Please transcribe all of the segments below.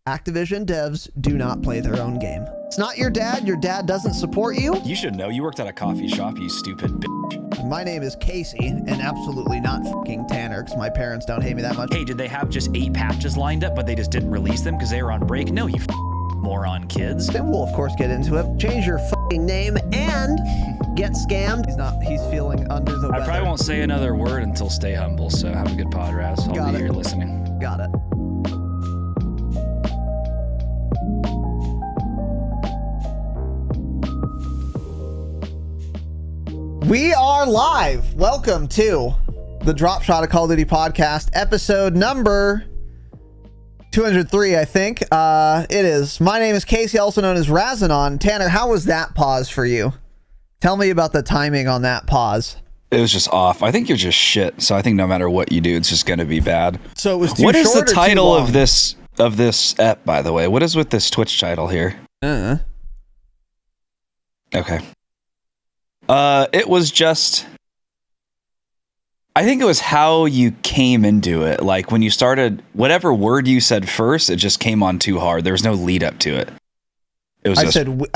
Activision devs do not play their own game. It's not your dad doesn't support you. You should know, you worked at a coffee shop, you stupid bitch. My name is Casey, and absolutely not fucking Tanner, because my parents don't hate me that much. Hey, did they have just 8 patches lined up, but they just didn't release them because they were on break? No, you moron kids. Then we'll, of course, get into it. Change your fucking name and get scammed. He's feeling under the weather. I probably won't say another word until Stay Humble, so have a good pod, Raz. I'll be here listening. Got it. We are live. Welcome to the Dropshot of Call of Duty podcast, episode number 203, I think. It is. My name is Casey, also known as Razinon. Tanner, how was that pause for you? Tell me about the timing on that pause. It was just off. I think you're just shit, so I think no matter what you do, it's just going to be bad. So it was too What is short the or title too long? of this ep, by the way? What is with this Twitch title here? Okay. It was just, I think it was how you came into it. Like when you started, whatever word you said first, it just came on too hard. There was no lead up to it. It was I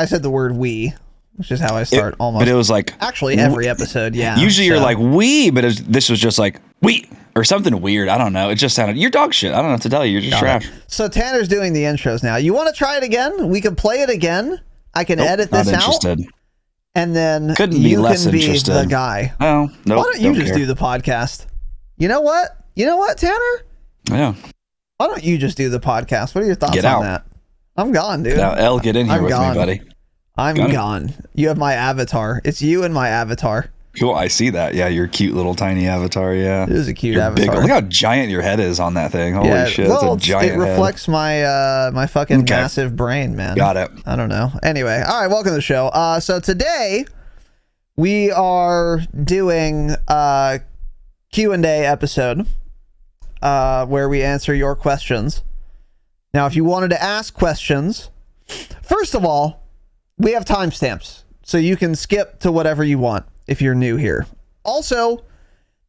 said the word we, which is how I start almost. But it was like, actually every episode, yeah. Usually you're like we, but this was just like we or something weird. I don't know. It just sounded, you're dog shit. I don't know what to tell you. You're just trash. So Tanner's doing the intros now. You want to try it again? We can play it again. I can edit this out. And then you can be the guy. Oh, no. Why don't you just do the podcast? You know what? Tanner? Yeah. Why don't you just do the podcast? What are your thoughts on that? I'm gone, dude. Now, L, get in here with me, buddy. I'm gone. You have my avatar. It's you and my avatar. Cool. I see that. Yeah, your cute little tiny avatar. Yeah. It is a cute avatar. Big. Look how giant your head is on that thing. Holy shit. Well, it's a giant it reflects my my fucking massive brain, man. Got it. I don't know. Anyway, all right, welcome to the show. So today we are doing a Q&A episode where we answer your questions. Now, if you wanted to ask questions, first of all, we have timestamps, so you can skip to whatever you want if you're new here. Also,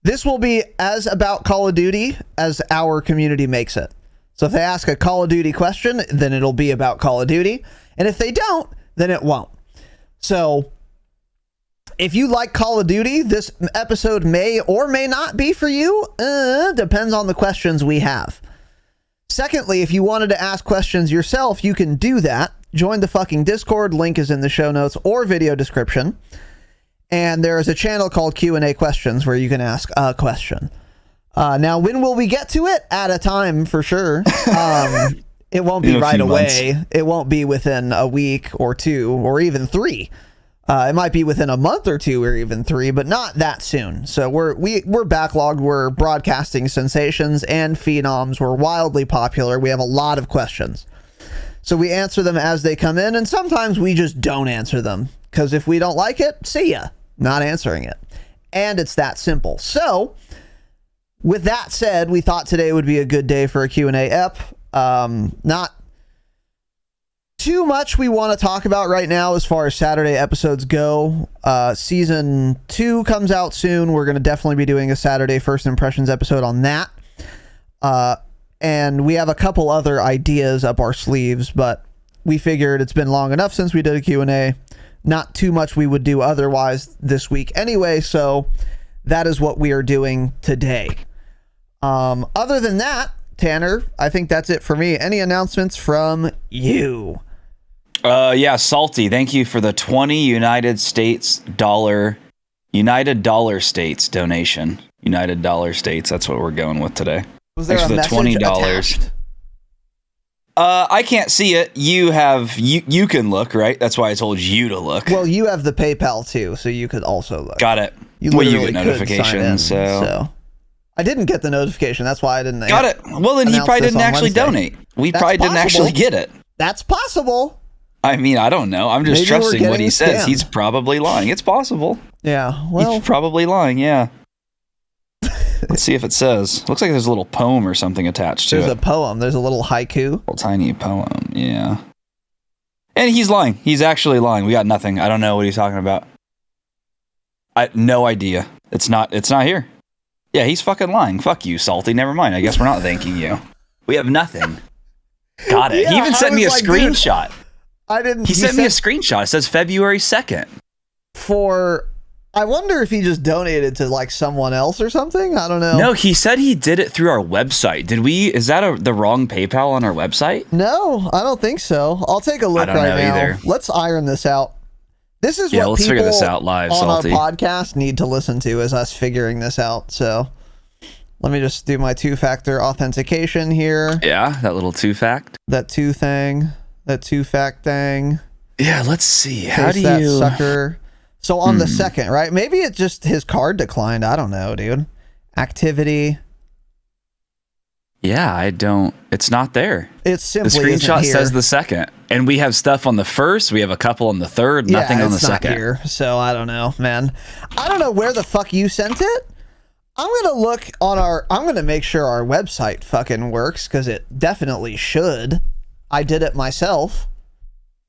this will be as about Call of Duty as our community makes it. So if they ask a Call of Duty question, then it'll be about Call of Duty. And if they don't, then it won't. So if you like Call of Duty, this episode may or may not be for you. Depends on the questions we have. Secondly, if you wanted to ask questions yourself, you can do that. Join the fucking Discord. Link is in the show notes or video description. And there is a channel called Q&A Questions where you can ask a question. Now, when will we get to it? At a time, for sure. It won't be right away. Months. It won't be within a week or two or even 3. It might be within a month or 2 or even 3, but not that soon. So we're backlogged. We're broadcasting sensations and phenoms. We're wildly popular. We have a lot of questions. So we answer them as they come in, and sometimes we just don't answer them. Because if we don't like it, see ya. Not answering it. And it's that simple. So, with that said, we thought today would be a good day for a Q&A ep. Not too much we want to talk about right now as far as Saturday episodes go. Season 2 comes out soon. We're going to definitely be doing a Saturday First Impressions episode on that. And we have a couple other ideas up our sleeves, but we figured it's been long enough since we did a Q&A. Not too much we would do otherwise this week anyway, so that is what we are doing today. Other than that, Tanner, I think that's it for me. Any announcements from you? Yeah, Salty, thank you for the 20 United Dollar States donation. United Dollar States, that's what we're going with today. Was there Thanks a for the message $20. attached? I can't see it. You can look, right? That's why I told you to look. Well, you have the PayPal too, so you could also look. Got it. You get notifications, so I didn't get the notification. That's why I didn't. Got it. Well, then he probably didn't actually donate. We probably didn't actually get it. That's possible. I mean, I don't know. I'm just trusting what he says. He's probably lying. It's possible. Yeah. Well, he's probably lying. Yeah. Let's see if it says. Looks like there's a little poem or something attached to it. There's a poem. There's a little haiku. Little tiny poem. Yeah. And he's lying. He's actually lying. We got nothing. I don't know what he's talking about. No idea. It's not here. Yeah, he's fucking lying. Fuck you, Salty. Never mind. I guess we're not thanking you. We have nothing. Got it. Yeah, he even sent me a like, screenshot. Dude, I didn't. He sent me a screenshot. It says February 2nd. I wonder if he just donated to like someone else or something. I don't know. No, he said he did it through our website. Is that the wrong PayPal on our website? No, I don't think so. I'll take a look right now. Either. Let's iron this out. This is what let's people figure this out live, on Salty. our podcast need to listen to, is us figuring this out. So let me just do my 2-factor authentication here. Yeah, that little 2-fact. That 2-fact thing. Yeah, let's see. How Paste do that you sucker? So on the 2nd, right? Maybe it just his card declined. I don't know, dude. Activity. Yeah, it's not there. It's simply the screenshot isn't here. says the 2nd, and we have stuff on the 1st. We have a couple on the 3rd. Nothing on the 2nd. Not here, so I don't know, man. I don't know where the fuck you sent it. I'm gonna look on I'm gonna make sure our website fucking works, because it definitely should. I did it myself.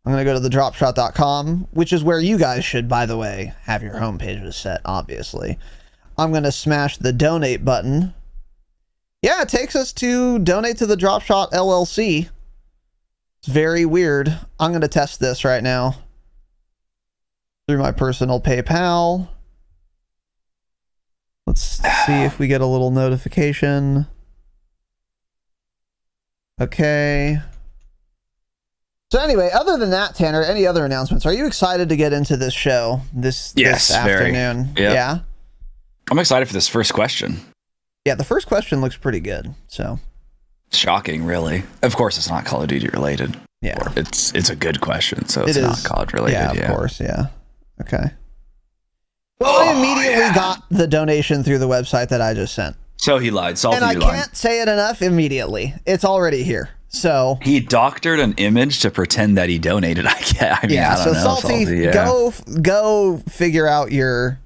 I'm gonna go to the dropshot.com, which is where you guys should, by the way, have your home pages set, obviously. I'm gonna smash the donate button. Yeah, it takes us to donate to the Dropshot LLC. It's very weird. I'm going to test this right now through my personal PayPal. Let's see if we get a little notification. Okay. So anyway, other than that, Tanner, any other announcements? Are you excited to get into this show this afternoon? Yep. Yeah. I'm excited for this first question. Yeah, the first question looks pretty good. So shocking, really. Of course, it's not Call of Duty related. Yeah, it's a good question, so it's not COD related. Yeah, of course. Yeah. Okay. Well, I immediately got the donation through the website that I just sent. So he lied. Salty, and I can't say it enough. Immediately, it's already here. So he doctored an image to pretend that he donated. I don't know. Salty, go figure out your.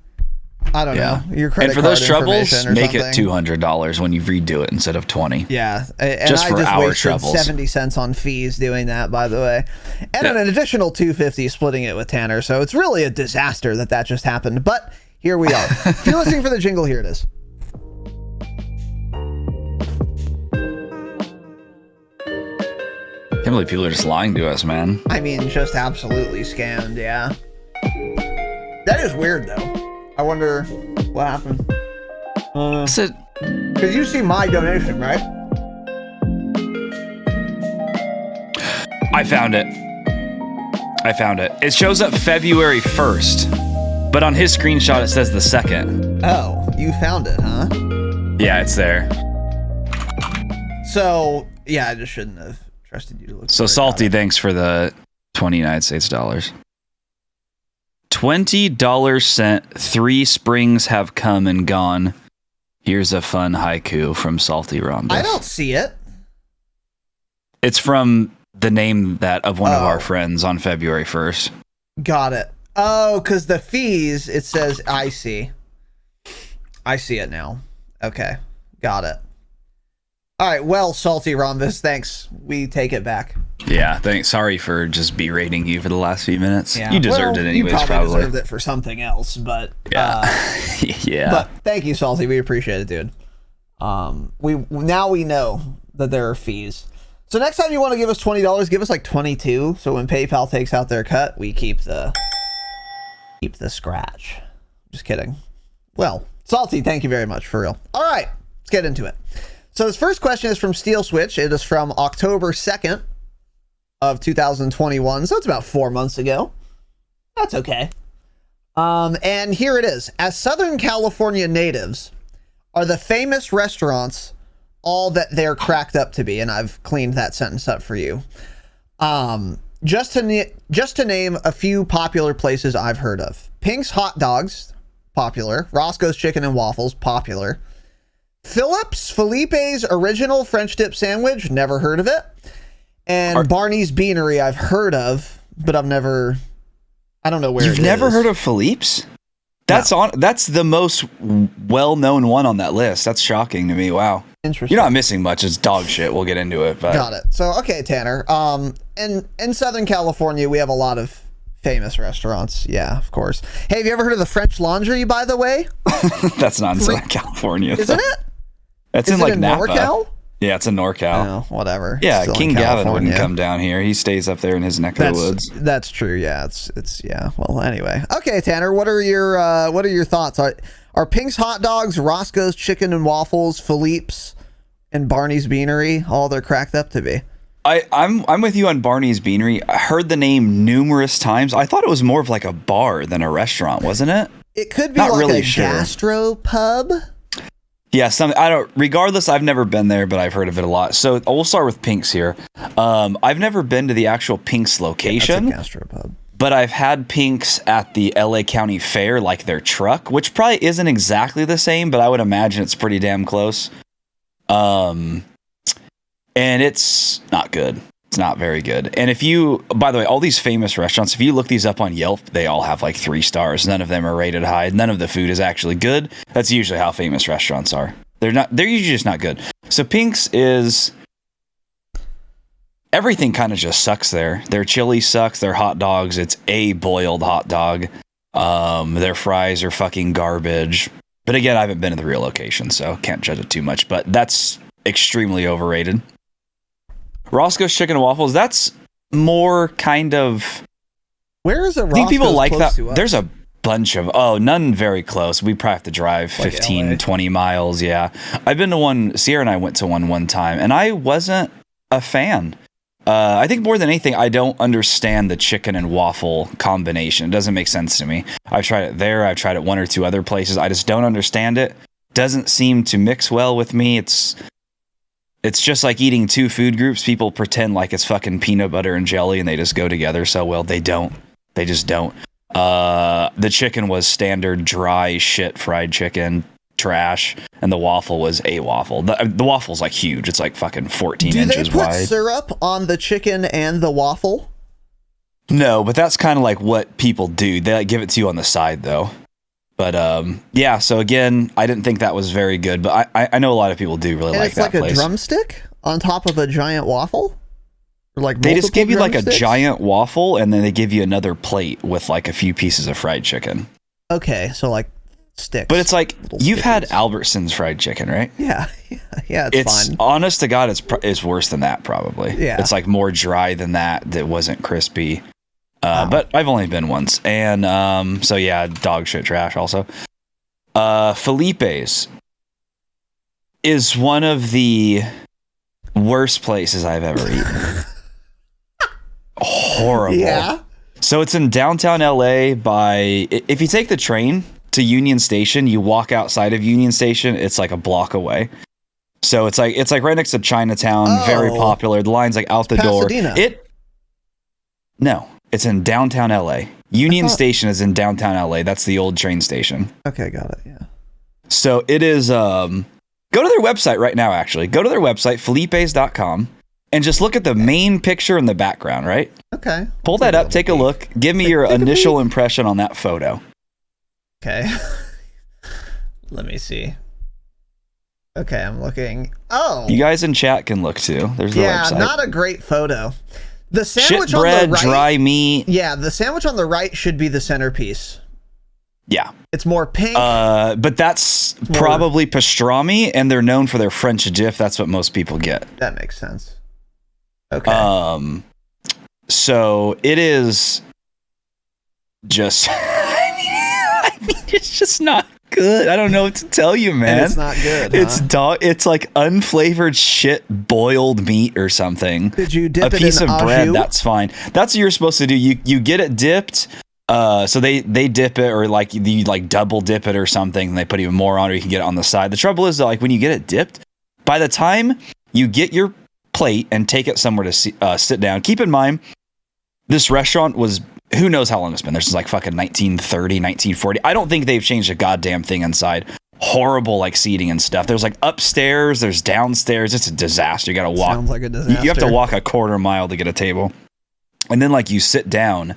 I don't know, your credit card. And for those troubles, make something. it $200 when you redo it instead of $20. Yeah, and just for our wasted troubles. 70 cents on fees doing that, by the way, and an additional $250 splitting it with Tanner. So it's really a disaster that just happened. But here we are. If you're listening for the jingle, here it is. I can't believe people are just lying to us, man. I mean, just absolutely scammed. Yeah, that is weird though. I wonder what happened. Because you see my donation, right? I found it. It shows up February 1st, but on his screenshot it says the 2nd. Oh, you found it, huh? Yeah, it's there. So, yeah, I just shouldn't have trusted you to look. So Salty, thanks for the 20 United States dollars. $20 sent. 3 springs have come and gone. Here's a fun haiku from Salty Rhombus. I don't see it. It's from the name of one of our friends on February 1st. Got it. Oh, because the fees, it says, I see it now. Okay. Got it. All right. Well, Salty Rhombus, thanks. We take it back. Yeah, thanks. Sorry for just berating you for the last few minutes. Yeah. You deserved it anyways, you probably deserved it for something else, but yeah. But thank you, Salty. We appreciate it, dude. We know that there are fees. So next time you want to give us $20, give us like 22. So when PayPal takes out their cut, we keep the scratch. Just kidding. Well, Salty, thank you very much, for real. All right, let's get into it. So this first question is from Steel Switch. It is from October 2nd of 2021. So it's about 4 months ago. That's okay. And here it is. As Southern California natives, are the famous restaurants all that they're cracked up to be? And I've cleaned that sentence up for you. Just to name a few popular places I've heard of. Pink's Hot Dogs, popular. Roscoe's Chicken and Waffles, popular. Felipe's Original French Dip Sandwich, never heard of it. And Barney's Beanery, I've heard of, but I don't know where it is. You've never heard of Philippe's? That's the most well-known one on that list. That's shocking to me. Wow. Interesting. You're not missing much. It's dog shit. We'll get into it. But. Got it. So, okay, Tanner. In Southern California, we have a lot of famous restaurants. Yeah, of course. Hey, have you ever heard of the French Laundry, by the way? That's not in Southern California. Isn't it? That's in like Napa. NorCal? Yeah, it's in NorCal. Oh, whatever. Yeah, Still in King Gavin California. wouldn't come down here. He stays up there in his neck of the woods. That's true. Yeah, it's yeah. Well, anyway. Okay, Tanner, what are your thoughts? Are Pink's Hot Dogs, Roscoe's Chicken and Waffles, Philippe's, and Barney's Beanery all they're cracked up to be? I'm with you on Barney's Beanery. I heard the name numerous times. I thought it was more of like a bar than a restaurant, wasn't it? It could be Not like really a sure. gastro pub. Yeah, regardless, I've never been there, but I've heard of it a lot. So we'll start with Pink's here. I've never been to the actual Pink's location. Yeah, that's a gastropub. But I've had Pink's at the LA County Fair, like their truck, which probably isn't exactly the same, but I would imagine it's pretty damn close. And it's not good. It's not very good. And by the way, all these famous restaurants, if you look these up on Yelp, they all have like 3 stars. None of them are rated high. None of the food is actually good. That's usually how famous restaurants are. They're usually just not good. So Pink's is, everything kind of just sucks there. Their chili sucks. Their hot dogs, it's a boiled hot dog. Their fries are fucking garbage. But again, I haven't been to the real location, so can't judge it too much. But that's extremely overrated. Roscoe's Chicken and Waffles, that's more kind of... Where is a Roscoe's? I think people like that. To us? There's a bunch of... Oh, none very close. We probably have to drive 15, LA. 20 miles, yeah. I've been to one... Sierra and I went to one time, and I wasn't a fan. I think more than anything, I don't understand the chicken and waffle combination. It doesn't make sense to me. I've tried it there. I've tried it 1 or 2 other places. I just don't understand it. Doesn't seem to mix well with me. It's just like eating 2 food groups. People pretend like it's fucking peanut butter and jelly and they just go together so well. They don't. They just don't. The chicken was standard dry shit fried chicken, trash, and the waffle was a waffle. The waffle's like huge. It's like fucking 14 inches wide. Do they put syrup on the chicken and the waffle? No, but that's kind of like what people do. They like give it to you on the side though. But yeah, so again, I didn't think that was very good, but I know a lot of people do really like that place. It's like a drumstick on top of a giant waffle? Or like they just give you like a drumsticks? giant waffle, and then they give you another plate with like a few pieces of fried chicken. Okay, so like sticks. But it's like, you've stickies. had Albertsons fried chicken, right? Yeah, it's fine. Honest to God, it's worse than that probably. Yeah. It's like more dry than that wasn't crispy. But I've only been once, and so yeah, dog shit trash also. Felipe's is one of the worst places I've ever eaten. Horrible. Yeah. So it's in downtown LA if you take the train to Union Station, you walk outside of Union Station, it's like a block away. So it's like right next to Chinatown, very popular. The line's like out the Pasadena. door. No. It's in downtown LA. Union Station is in downtown LA. That's the old train station. Okay, got it. Yeah. So it is, go to their website right now, actually. Go to their website, felipes.com, and just look at the main picture in the background, right? Okay. Pull that up, take a look. Give me your initial impression on that photo. Okay. Let me see. Okay, I'm looking. Oh. You guys in chat can look too. There's the website. Yeah, not a great photo. The sandwich Shit bread, on the right, dry meat. Yeah, the sandwich on the right should be the centerpiece. Yeah. It's more pink. But that's probably pastrami, and they're known for their French dip. That's what most people get. That makes sense. Okay. So it is just, I mean, it's just not good. I don't know what to tell you, man. And it's not good. It's like unflavored shit, boiled meat or something. Did you dip a it piece in of au bread? jus? That's fine. That's what you're supposed to do. You get it dipped. So they dip it, or like you like double dip it or something, and they put even more on, or you can get it on the side. The trouble is that, like, when you get it dipped, by the time you get your plate and take it somewhere to sit down, keep in mind this restaurant was, who knows how long it's been there, since like fucking 1930, 1940. I don't think they've changed a goddamn thing inside. Horrible like seating and stuff. There's like upstairs, there's downstairs. It's a disaster. You gotta walk. Sounds like a disaster. You have to walk a quarter mile to get a table, and then like you sit down,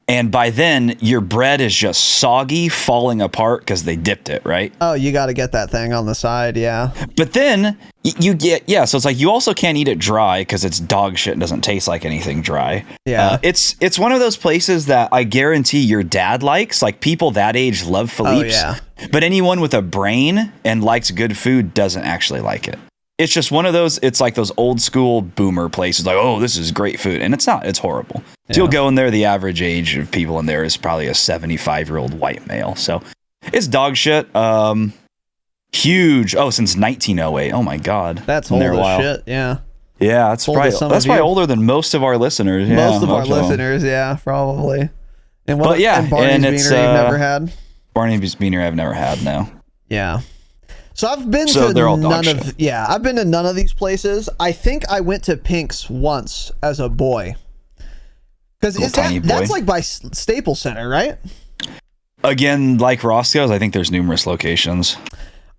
and by then your bread is just soggy, falling apart because they dipped it, right? Oh, you got to get that thing on the side, yeah. But then you get, so it's like you also can't eat it dry because it's dog shit and doesn't taste like anything dry. Yeah. It's one of those places that I guarantee your dad likes. Like, people that age love Philippe's. Oh, yeah. But anyone with a brain and likes good food doesn't actually like it. it's just one of those, it's like those old school boomer places, like, oh, this is great food. And it's not, it's horrible. Yeah. So you'll go in there, the average age of people in there is probably a 75-year-old white male. So it's dog shit. Huge. Oh, since 1908. Oh my God. That's old as shit. Yeah. Yeah, that's probably older than most of our listeners. Yeah, most of our listeners, yeah, probably. And what? But yeah, and Barney's Beaner you've never had? Barney's Beaner I've never had. No. Yeah. So I've been to I've been to none of these places. I think I went to Pink's once as a boy. Because that's like by Staples Center, right? Again, like Roscoe's, I think there's numerous locations.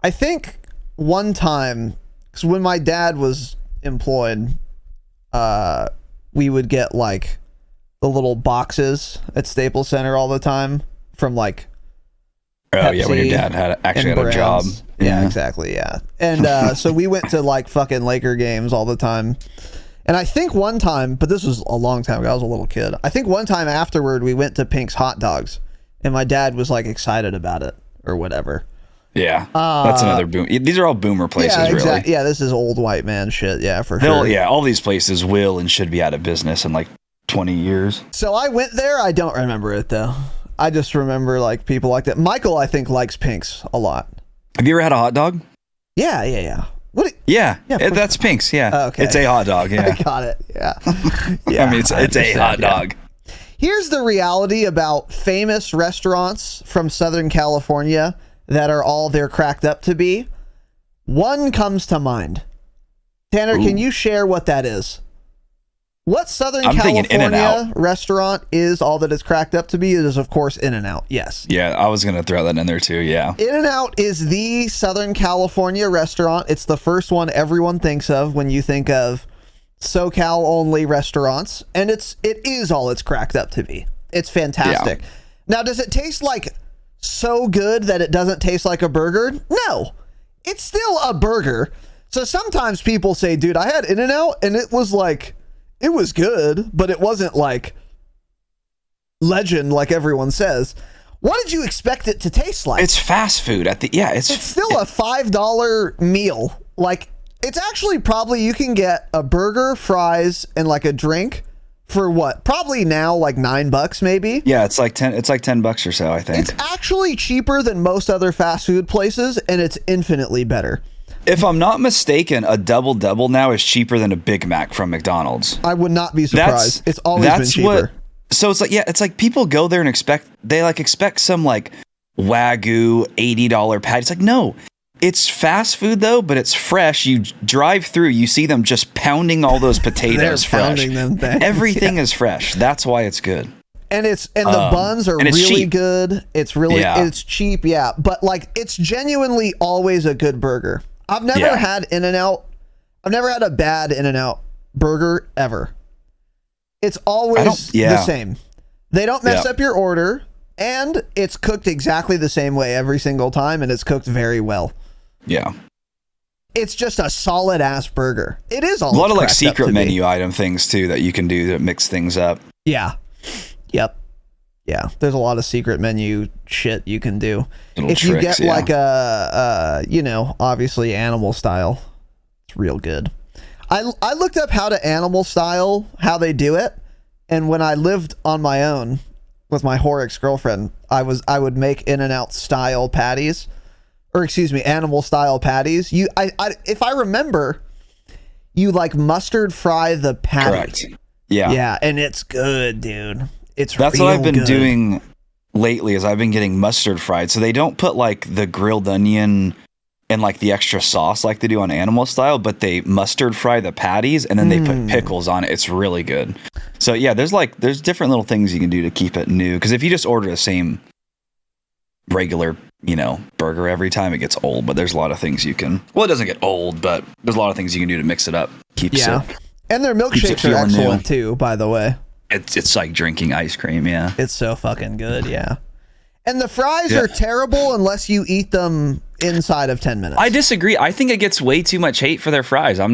I think one time, because when my dad was employed, we would get like the little boxes at Staples Center all the time from like Pepsi, when your dad had a job. Yeah, exactly. Yeah. And so we went to like fucking Laker games all the time. And I think one time, but this was a long time ago, I was a little kid. I think one time afterward we went to Pink's Hot Dogs and my dad was like excited about it or whatever. Yeah. That's another boom. These are all boomer places, really. Yeah, this is old white man shit. Yeah, for sure. Yeah, all these places will and should be out of business in like 20 years. So I went there. I don't remember it though. I just remember like people like that. Michael, I think, likes Pink's a lot. Have you ever had a hot dog? Yeah. What? That's Pink's. Yeah. Okay. It's a hot dog. Yeah. I got it. Yeah. I mean, it's a hot dog. Here's the reality about famous restaurants from Southern California that are all they're cracked up to be. One comes to mind. Tanner, can you share what that is? What Southern California restaurant is all that it's cracked up to be? It is, of course, In-N-Out. Yes. Yeah, I was going to throw that in there too. Yeah. In-N-Out is the Southern California restaurant. It's the first one everyone thinks of when you think of SoCal only restaurants, and it is all it's cracked up to be. It's fantastic. Yeah. Now, does it taste like so good that it doesn't taste like a burger? No. It's still a burger. So sometimes people say, dude, I had In-N-Out and it was like, it was good, but it wasn't like legend like everyone says. What did you expect it to taste like? It's fast food it's still a $5 meal. Like, it's actually probably you can get a burger, fries, and like a drink for what? Probably now like $9 maybe. Yeah, it's like $10 or so, I think. It's actually cheaper than most other fast food places, and it's infinitely better. If I'm not mistaken, a double now is cheaper than a Big Mac from McDonald's. I would not be surprised. It's always been cheaper. So it's like people go there and expect some like Wagyu $80 patty. It's like, no, it's fast food though, but it's fresh. You drive through, you see them just pounding all those potatoes fresh. Them things. Everything is fresh. That's why it's good. And the buns are really good. It's really it's cheap, yeah. But like it's genuinely always a good burger. I've never had In-N-Out. I've never had a bad In-N-Out burger ever. It's always the same. They don't mess up your order, and it's cooked exactly the same way every single time, and it's cooked very well. Yeah. It's just a solid ass burger. It is all a lot of like secret menu item things too that you can do to mix things up. Yeah. Yep. Yeah, there's a lot of secret menu shit you can do. If you get like a obviously animal style, it's real good. I looked up how to animal style, how they do it, and when I lived on my own with my Horrocks girlfriend, I would make In-N-Out style patties, or excuse me, animal style patties. If I remember, you like mustard fry the patty. Correct. Yeah. Yeah, and it's good, dude. That's what I've been doing lately is I've been getting mustard fried. So they don't put like the grilled onion and like the extra sauce like they do on animal style, but they mustard fry the patties and then they put pickles on it. It's really good. So yeah, there's different little things you can do to keep it new. Because if you just order the same regular, burger every time, it gets old. But there's a lot of things you can. Well, it doesn't get old, but there's a lot of things you can do to mix it up. And their milkshakes are excellent too, by the way. It's like drinking ice cream, yeah. It's so fucking good, yeah. And the fries are terrible unless you eat them inside of 10 minutes. I disagree. I think it gets way too much hate for their fries. They're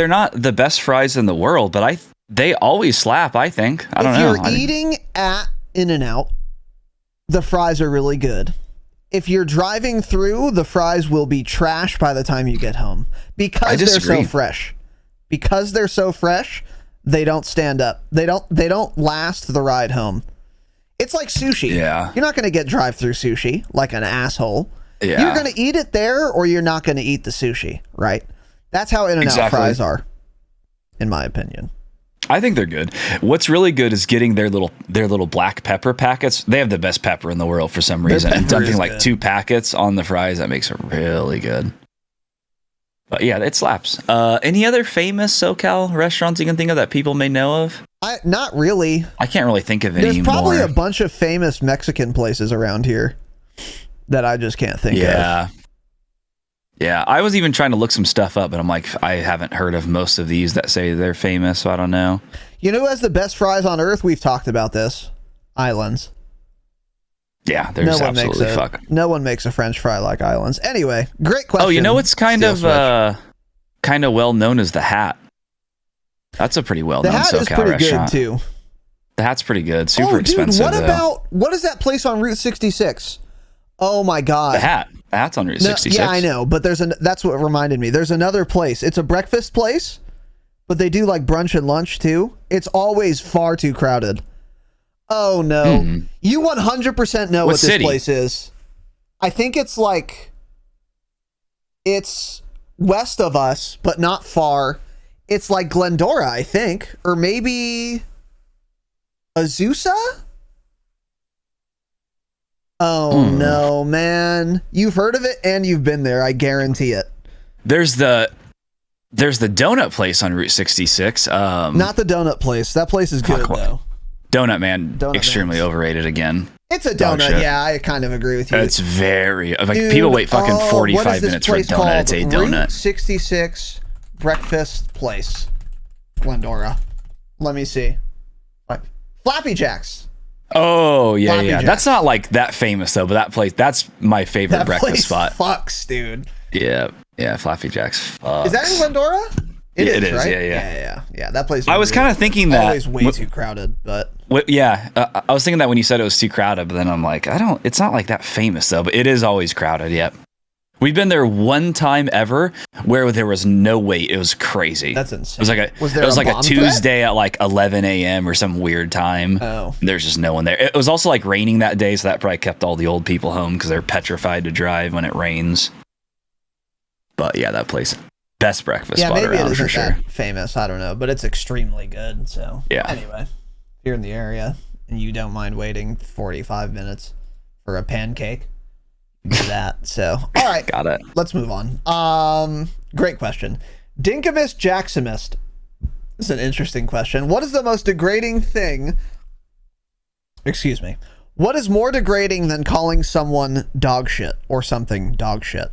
not the best fries in the world, but they always slap, I think. I don't know. If you're eating at In-N-Out, the fries are really good. if you're driving through, the fries will be trash by the time you get home because they're so fresh. Because they're so fresh, they don't stand up. They don't last the ride home. It's like sushi. Yeah. You're not going to get drive-through sushi like an asshole. Yeah. You're going to eat it there or you're not going to eat the sushi, right? That's how In-N-Out fries are, in my opinion. I think they're good. What's really good is getting their little black pepper packets. They have the best pepper in the world for some reason. And dumping like 2 packets on the fries, that makes it really good. But yeah, it slaps. Any other famous SoCal restaurants you can think of that people may know of? Not really. I can't really think of any more. There's probably a bunch of famous Mexican places around here that I just can't think of. Yeah, I was even trying to look some stuff up, but I'm like, I haven't heard of most of these that say they're famous, so I don't know. You know who has the best fries on earth? We've talked about this. Islands. Yeah, there's absolutely no one makes a French fry like Islands. Anyway, great question. Oh, you know what's kind of well known as the Hat. That's a pretty well known SoCal restaurant. The Hat is pretty good too. The Hat's pretty good. Super expensive. What is that place on Route 66? Oh my God. The Hat. The Hat's on Route 66. Yeah, I know, but that's what reminded me. There's another place. It's a breakfast place, but they do like brunch and lunch too. It's always far too crowded. Oh no. You 100% know what this place is. I think it's west of us, but not far. It's like Glendora, I think, or maybe Azusa? Oh no, man. You've heard of it and you've been there, I guarantee it. There's the donut place on Route 66. Not the donut place. That place is good though. Donut Man, extremely overrated again. It's a donut, yeah, I kind of agree with you. It's very, dude, people wait fucking 45 minutes for a donut. Called? It's a donut. Route 66 breakfast place. Glendora. Let me see. Flappy Jacks. Oh, yeah, Flappy Jacks. That's not like that famous though, but that place, that's my favorite breakfast spot. Fucks, dude. Yeah, Flappy Jacks fucks. Is that in Glendora? It is, right? Yeah. That place. I was kind of thinking that always way too crowded, but I was thinking that when you said it was too crowded, but then I'm like, it's not like that famous though, but it is always crowded. Yep. We've been there one time ever where there was no wait. It was crazy. That's insane. It was like a Tuesday at like 11 a.m. or some weird time. Oh. There's just no one there. It was also like raining that day, so that probably kept all the old people home because they're petrified to drive when it rains. But yeah, that place. Best breakfast spot around for sure. That famous, I don't know, but it's extremely good. So yeah. Anyway, if you're in the area and you don't mind waiting 45 minutes for a pancake, do that. So all right, got it. Let's move on. Great question. Dinkamus Jacksonist. This is an interesting question. What is the most degrading thing? Excuse me. What is more degrading than calling someone dog shit or something dog shit?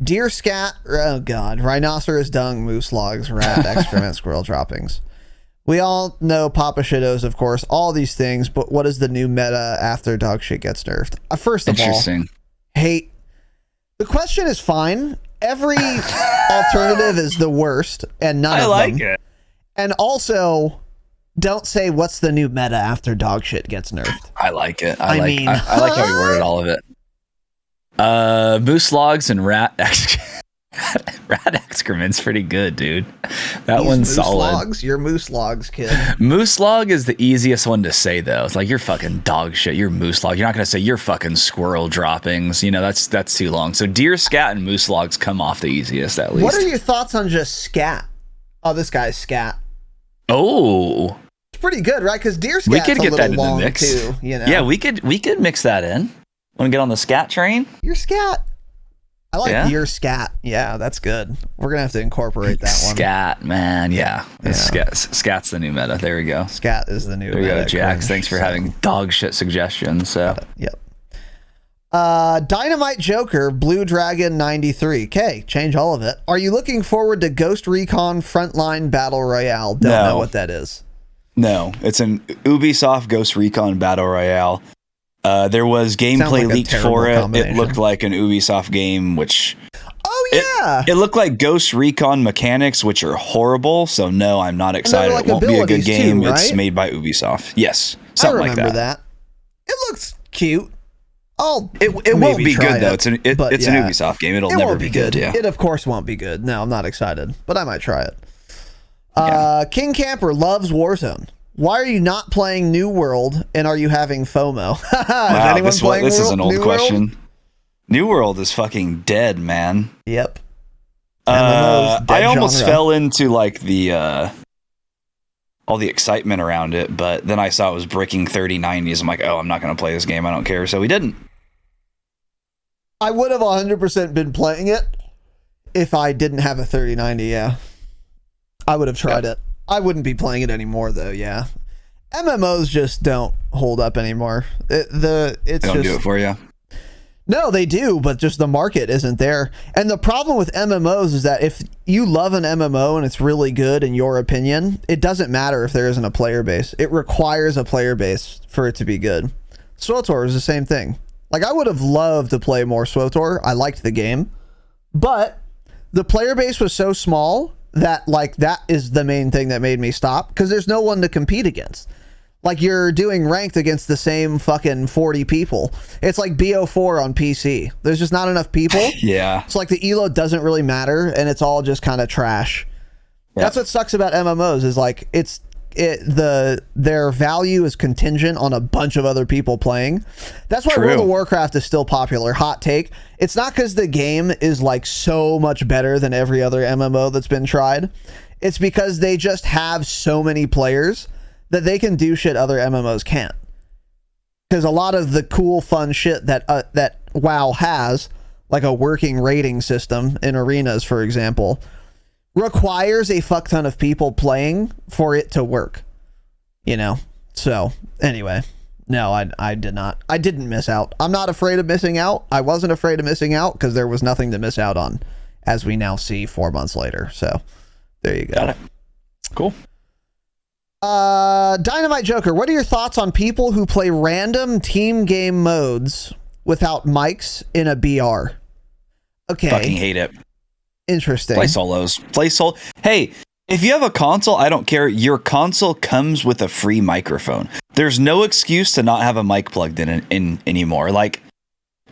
Deer scat, oh god, rhinoceros dung, moose logs, rat excrement, squirrel droppings. We all know Papa Shitos, of course, all these things, but what is the new meta after dog shit gets nerfed? First of all, hate. The question is fine. Every alternative is the worst, and none of them. I like it. And also, don't say what's the new meta after dog shit gets nerfed. I like it. I like how you worded all of it. Moose logs and rat excrement's pretty good, dude. That one's solid. Logs? You're moose logs, kid. Moose log is the easiest one to say though. It's like you're fucking dog shit. You're moose log. You're not gonna say you're fucking squirrel droppings. You know that's too long. So deer scat and moose logs come off the easiest at least. What are your thoughts on just scat? Oh, this guy's scat. Oh, it's pretty good, right? Because deer scat's a little long too. You know? Yeah, we could mix that in. Want to get on the scat train? Your scat. I like your scat. Yeah, that's good. We're going to have to incorporate that one. Scat, man. Yeah. Scat's the new meta. There we go. Scat is the new meta. There you go, Jax. Thanks for having dog shit suggestions. So. Yep. Dynamite Joker, Blue Dragon 93. Okay, change all of it. Are you looking forward to Ghost Recon Frontline Battle Royale? Don't know what that is. No, it's an Ubisoft Ghost Recon Battle Royale. There was gameplay leaked for it. It looked like an Ubisoft game, which... Oh, yeah! It looked like Ghost Recon mechanics, which are horrible, so no, I'm not excited. It won't be a good game. Too, right? It's made by Ubisoft. Yes, something like that. I remember that. It looks cute. It won't be good though. It's an Ubisoft game. It'll never be good. Yeah. It of course won't be good. No, I'm not excited, but I might try it. King Camper loves Warzone. Why are you not playing New World, and are you having FOMO? Wow, this is an old question. New World is fucking dead, man. Yep. I almost fell into like the all the excitement around it, but then I saw it was breaking 3090s. I'm like, oh, I'm not going to play this game. I don't care. So we didn't. I would have 100% been playing it if I didn't have a 3090. Yeah, I would have tried it. I wouldn't be playing it anymore, though. Yeah, MMOs just don't hold up anymore. They don't do it for you. No, they do, but just the market isn't there. And the problem with MMOs is that if you love an MMO and it's really good in your opinion, it doesn't matter if there isn't a player base. It requires a player base for it to be good. SWTOR is the same thing. Like, I would have loved to play more SWTOR. I liked the game, but the player base was so small that, like, that is the main thing that made me stop, because there's no one to compete against. Like, you're doing ranked against the same fucking 40 people. It's like BO4 on PC. There's just not enough people. Yeah. It's like the elo doesn't really matter, and it's all just kind of trash. Yep. That's what sucks about MMOs, is like their value is contingent on a bunch of other people playing. That's why World of Warcraft is still popular. Hot take. It's not because the game is like so much better than every other MMO that's been tried. It's because they just have so many players that they can do shit other MMOs can't. Because a lot of the cool, fun shit that WoW has, like a working rating system in arenas, for example, requires a fuck ton of people playing for it to work. You know? So, anyway. No, I did not. I didn't miss out. I'm not afraid of missing out. I wasn't afraid of missing out because there was nothing to miss out on, as we now see 4 months later. So, there you go. Got it. Cool. Dynamite Joker, what are your thoughts on people who play random team game modes without mics in a BR? Okay. Fucking hate it. Interesting. Play solos. Hey, if you have a console, I don't care. Your console comes with a free microphone. There's no excuse to not have a mic plugged in anymore. Like,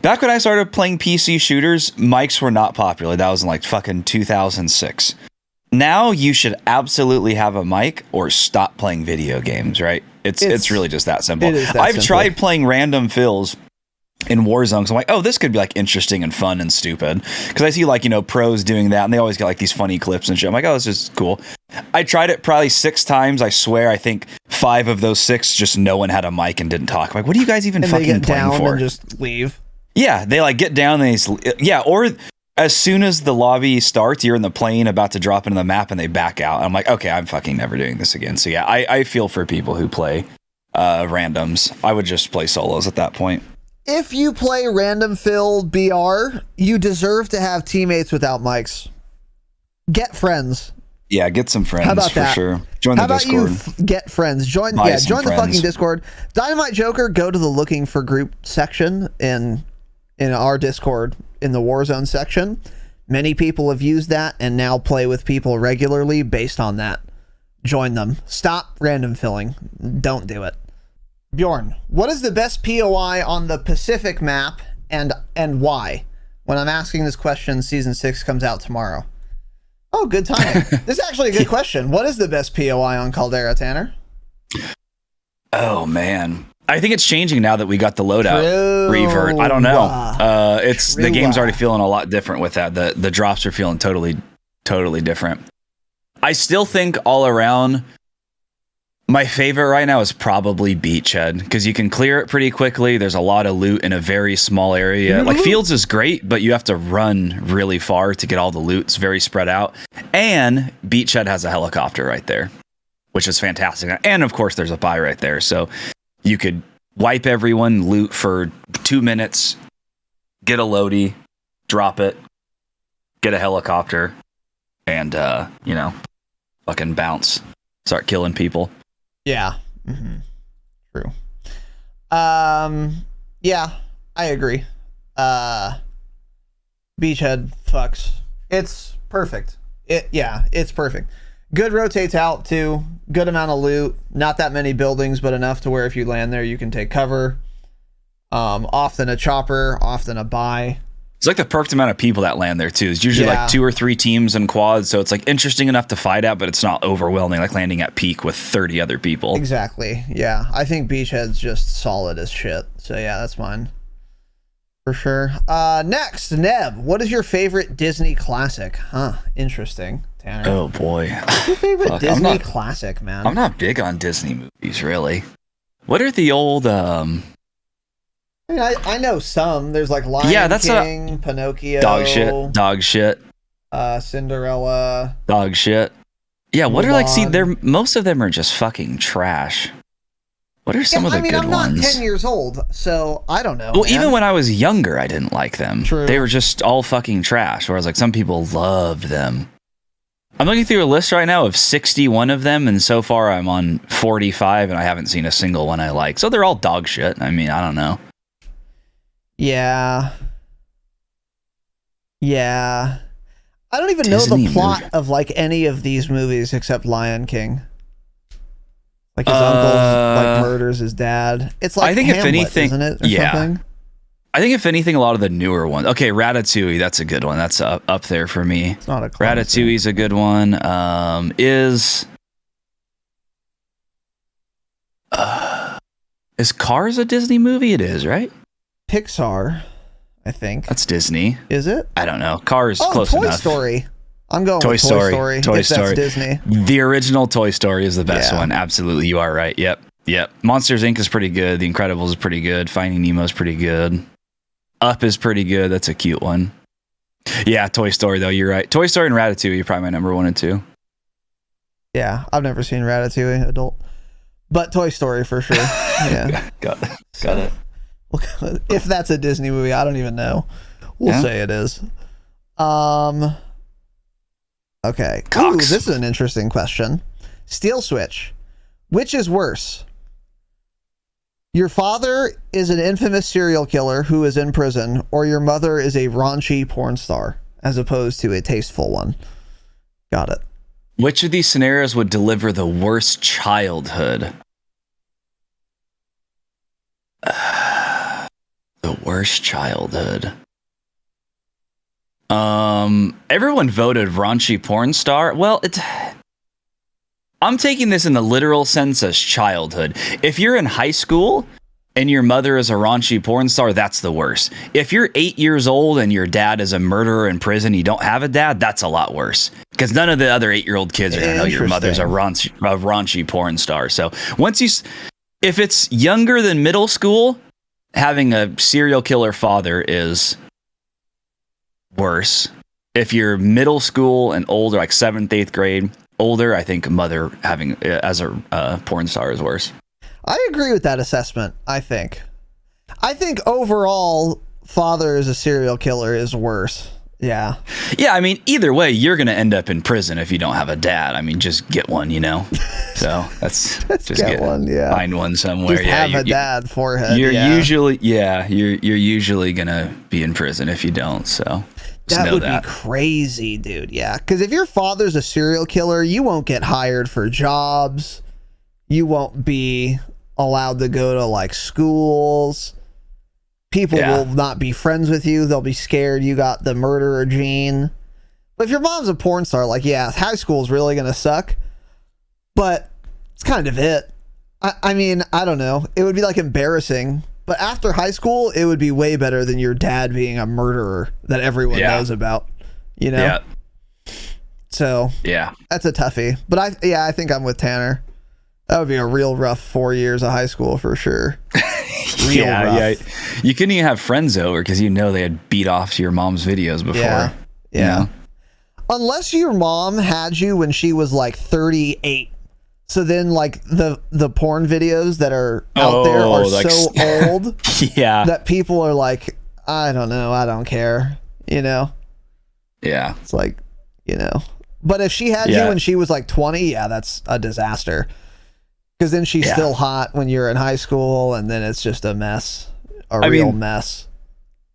back when I started playing PC shooters, mics were not popular. That was in like fucking 2006. Now you should absolutely have a mic or stop playing video games, right? It's really just that simple. I've tried playing random fills in Warzone, so I'm like, oh, this could be like interesting and fun and stupid. Because I see like, you know, pros doing that, and they always get like these funny clips and shit. I'm like, oh, this is cool. I tried it probably 6 times. I swear, I think 5 of those 6, just no one had a mic and didn't talk. I'm like, what are you guys even fucking playing for? And just leave. Yeah, they like get down and or as soon as the lobby starts, you're in the plane about to drop into the map and they back out. I'm like, okay, I'm fucking never doing this again. So yeah, I feel for people who play randoms. I would just play solos at that point. If you play random fill BR, you deserve to have teammates without mics. Get friends. Yeah, get some friends. How about that? Sure. Join the Discord. How about you get friends? Join the fucking Discord. Dynamite Joker, go to the looking for group section in our Discord in the Warzone section. Many people have used that and now play with people regularly based on that. Join them. Stop random filling. Don't do it. Bjorn, what is the best POI on the Pacific map and why? When I'm asking this question, Season 6 comes out tomorrow. Oh, good timing. This is actually a good question. What is the best POI on Caldera, Tanner? Oh, man. I think it's changing now that we got the loadout revert. I don't know. The game's already feeling a lot different with that. The drops are feeling totally different. I still think all around, my favorite right now is probably Beachhead, because you can clear it pretty quickly. There's a lot of loot in a very small area. Mm-hmm. Like Fields is great, but you have to run really far to get all the loot. It's very spread out. And Beachhead has a helicopter right there, which is fantastic. And of course, there's a buy right there. So you could wipe everyone, loot for 2 minutes, get a loadie, drop it, get a helicopter, and, fucking bounce. Start killing people. Yeah. Mm-hmm. True. Yeah, I agree. Beachhead fucks. It's perfect. It's perfect. Good rotates out too. Good amount of loot. Not that many buildings, but enough to where if you land there, you can take cover. Often a chopper, often a buy. It's like the perfect amount of people that land there too. It's usually like 2 or 3 teams in quads, so it's like interesting enough to fight at, but it's not overwhelming like landing at peak with 30 other people. Exactly. Yeah, I think Beachhead's just solid as shit. So yeah, that's mine for sure. Next, Neb, what is your favorite Disney classic? Huh? Interesting, Tanner. Oh boy, what's your favorite Disney classic, man? I'm not big on Disney movies, really. What are the old? I mean, I know some. There's like Lion King, Pinocchio, dog shit, Cinderella, dog shit. Yeah, what Mulan. are like? See, most of them are just fucking trash. What are some of the good ones? I'm not 10 years old, so I don't know. Well, even when I was younger, I didn't like them. True. They were just all fucking trash. Whereas like some people loved them. I'm looking through a list right now of 61 of them, and so far I'm on 45, and I haven't seen a single one I like. So they're all dog shit. I mean, I don't know. Yeah. I don't even know the plot of like any of these movies except Lion King. Like his uncle like murders his dad. It's like I think Hamlet, if anything, isn't it? Or something? I think if anything, a lot of the newer ones. Okay, Ratatouille, that's a good one. That's up there for me. It's not a classic. Ratatouille's a good one. Is Cars a Disney movie? It is, right? Pixar, I think. That's Disney. Is it? I don't know. Cars, close Toy enough. Story. I'm going with Toy Story. Toy Story. That's Disney. The original Toy Story is the best one. Absolutely, you are right. Yep. Monsters Inc. is pretty good. The Incredibles is pretty good. Finding Nemo is pretty good. Up is pretty good. That's a cute one. Yeah, Toy Story, though. You're right. Toy Story and Ratatouille are probably my number 1 and 2. Yeah, I've never seen Ratatouille adult. But Toy Story for sure. Yeah. Got it. If that's a Disney movie, I don't even know. We'll say it is. Okay. Ooh, this is an interesting question. Steel Switch. Which is worse? Your father is an infamous serial killer who is in prison, or your mother is a raunchy porn star, as opposed to a tasteful one. Got it. Which of these scenarios would deliver the worst childhood? The worst childhood. Everyone voted raunchy porn star. Well, I'm taking this in the literal sense as childhood. If you're in high school and your mother is a raunchy porn star, that's the worst. If you're 8 years old and your dad is a murderer in prison, you don't have a dad, that's a lot worse. Because none of the other 8-year-old kids are going to know your mother's a raunchy porn star. So if it's younger than middle school, having a serial killer father is worse. If you're middle school and older, like 7th, 8th grade, older, I think mother having as a porn star is worse. I agree with that assessment. I think overall, father as a serial killer is worse. Yeah. I mean, either way, you're going to end up in prison if you don't have a dad. I mean, just get one, you know. So that's just get one. Yeah, find one somewhere. Just have a dad forehead. You're usually going to be in prison if you don't. So that would be crazy, dude. Yeah, because if your father's a serial killer, you won't get hired for jobs. You won't be allowed to go to like schools. People will not be friends with you. They'll be scared you got the murderer gene. But if your mom's a porn star, like, yeah, high school is really going to suck. But it's kind of it. I mean, I don't know. It would be like embarrassing. But after high school, it would be way better than your dad being a murderer that everyone knows about. You know? Yeah. So, that's a toughie. But I think I'm with Tanner. That would be a real rough 4 years of high school for sure. You couldn't even have friends over because they had beat off to your mom's videos before. Yeah. You know? Unless your mom had you when she was like 38. So then like the porn videos that are out there are like, so old that people are like, I don't know, I don't care. You know? Yeah. It's like, But if she had you when she was like 20, that's a disaster. Because then she's still hot when you're in high school, and then it's just a mess, real mess.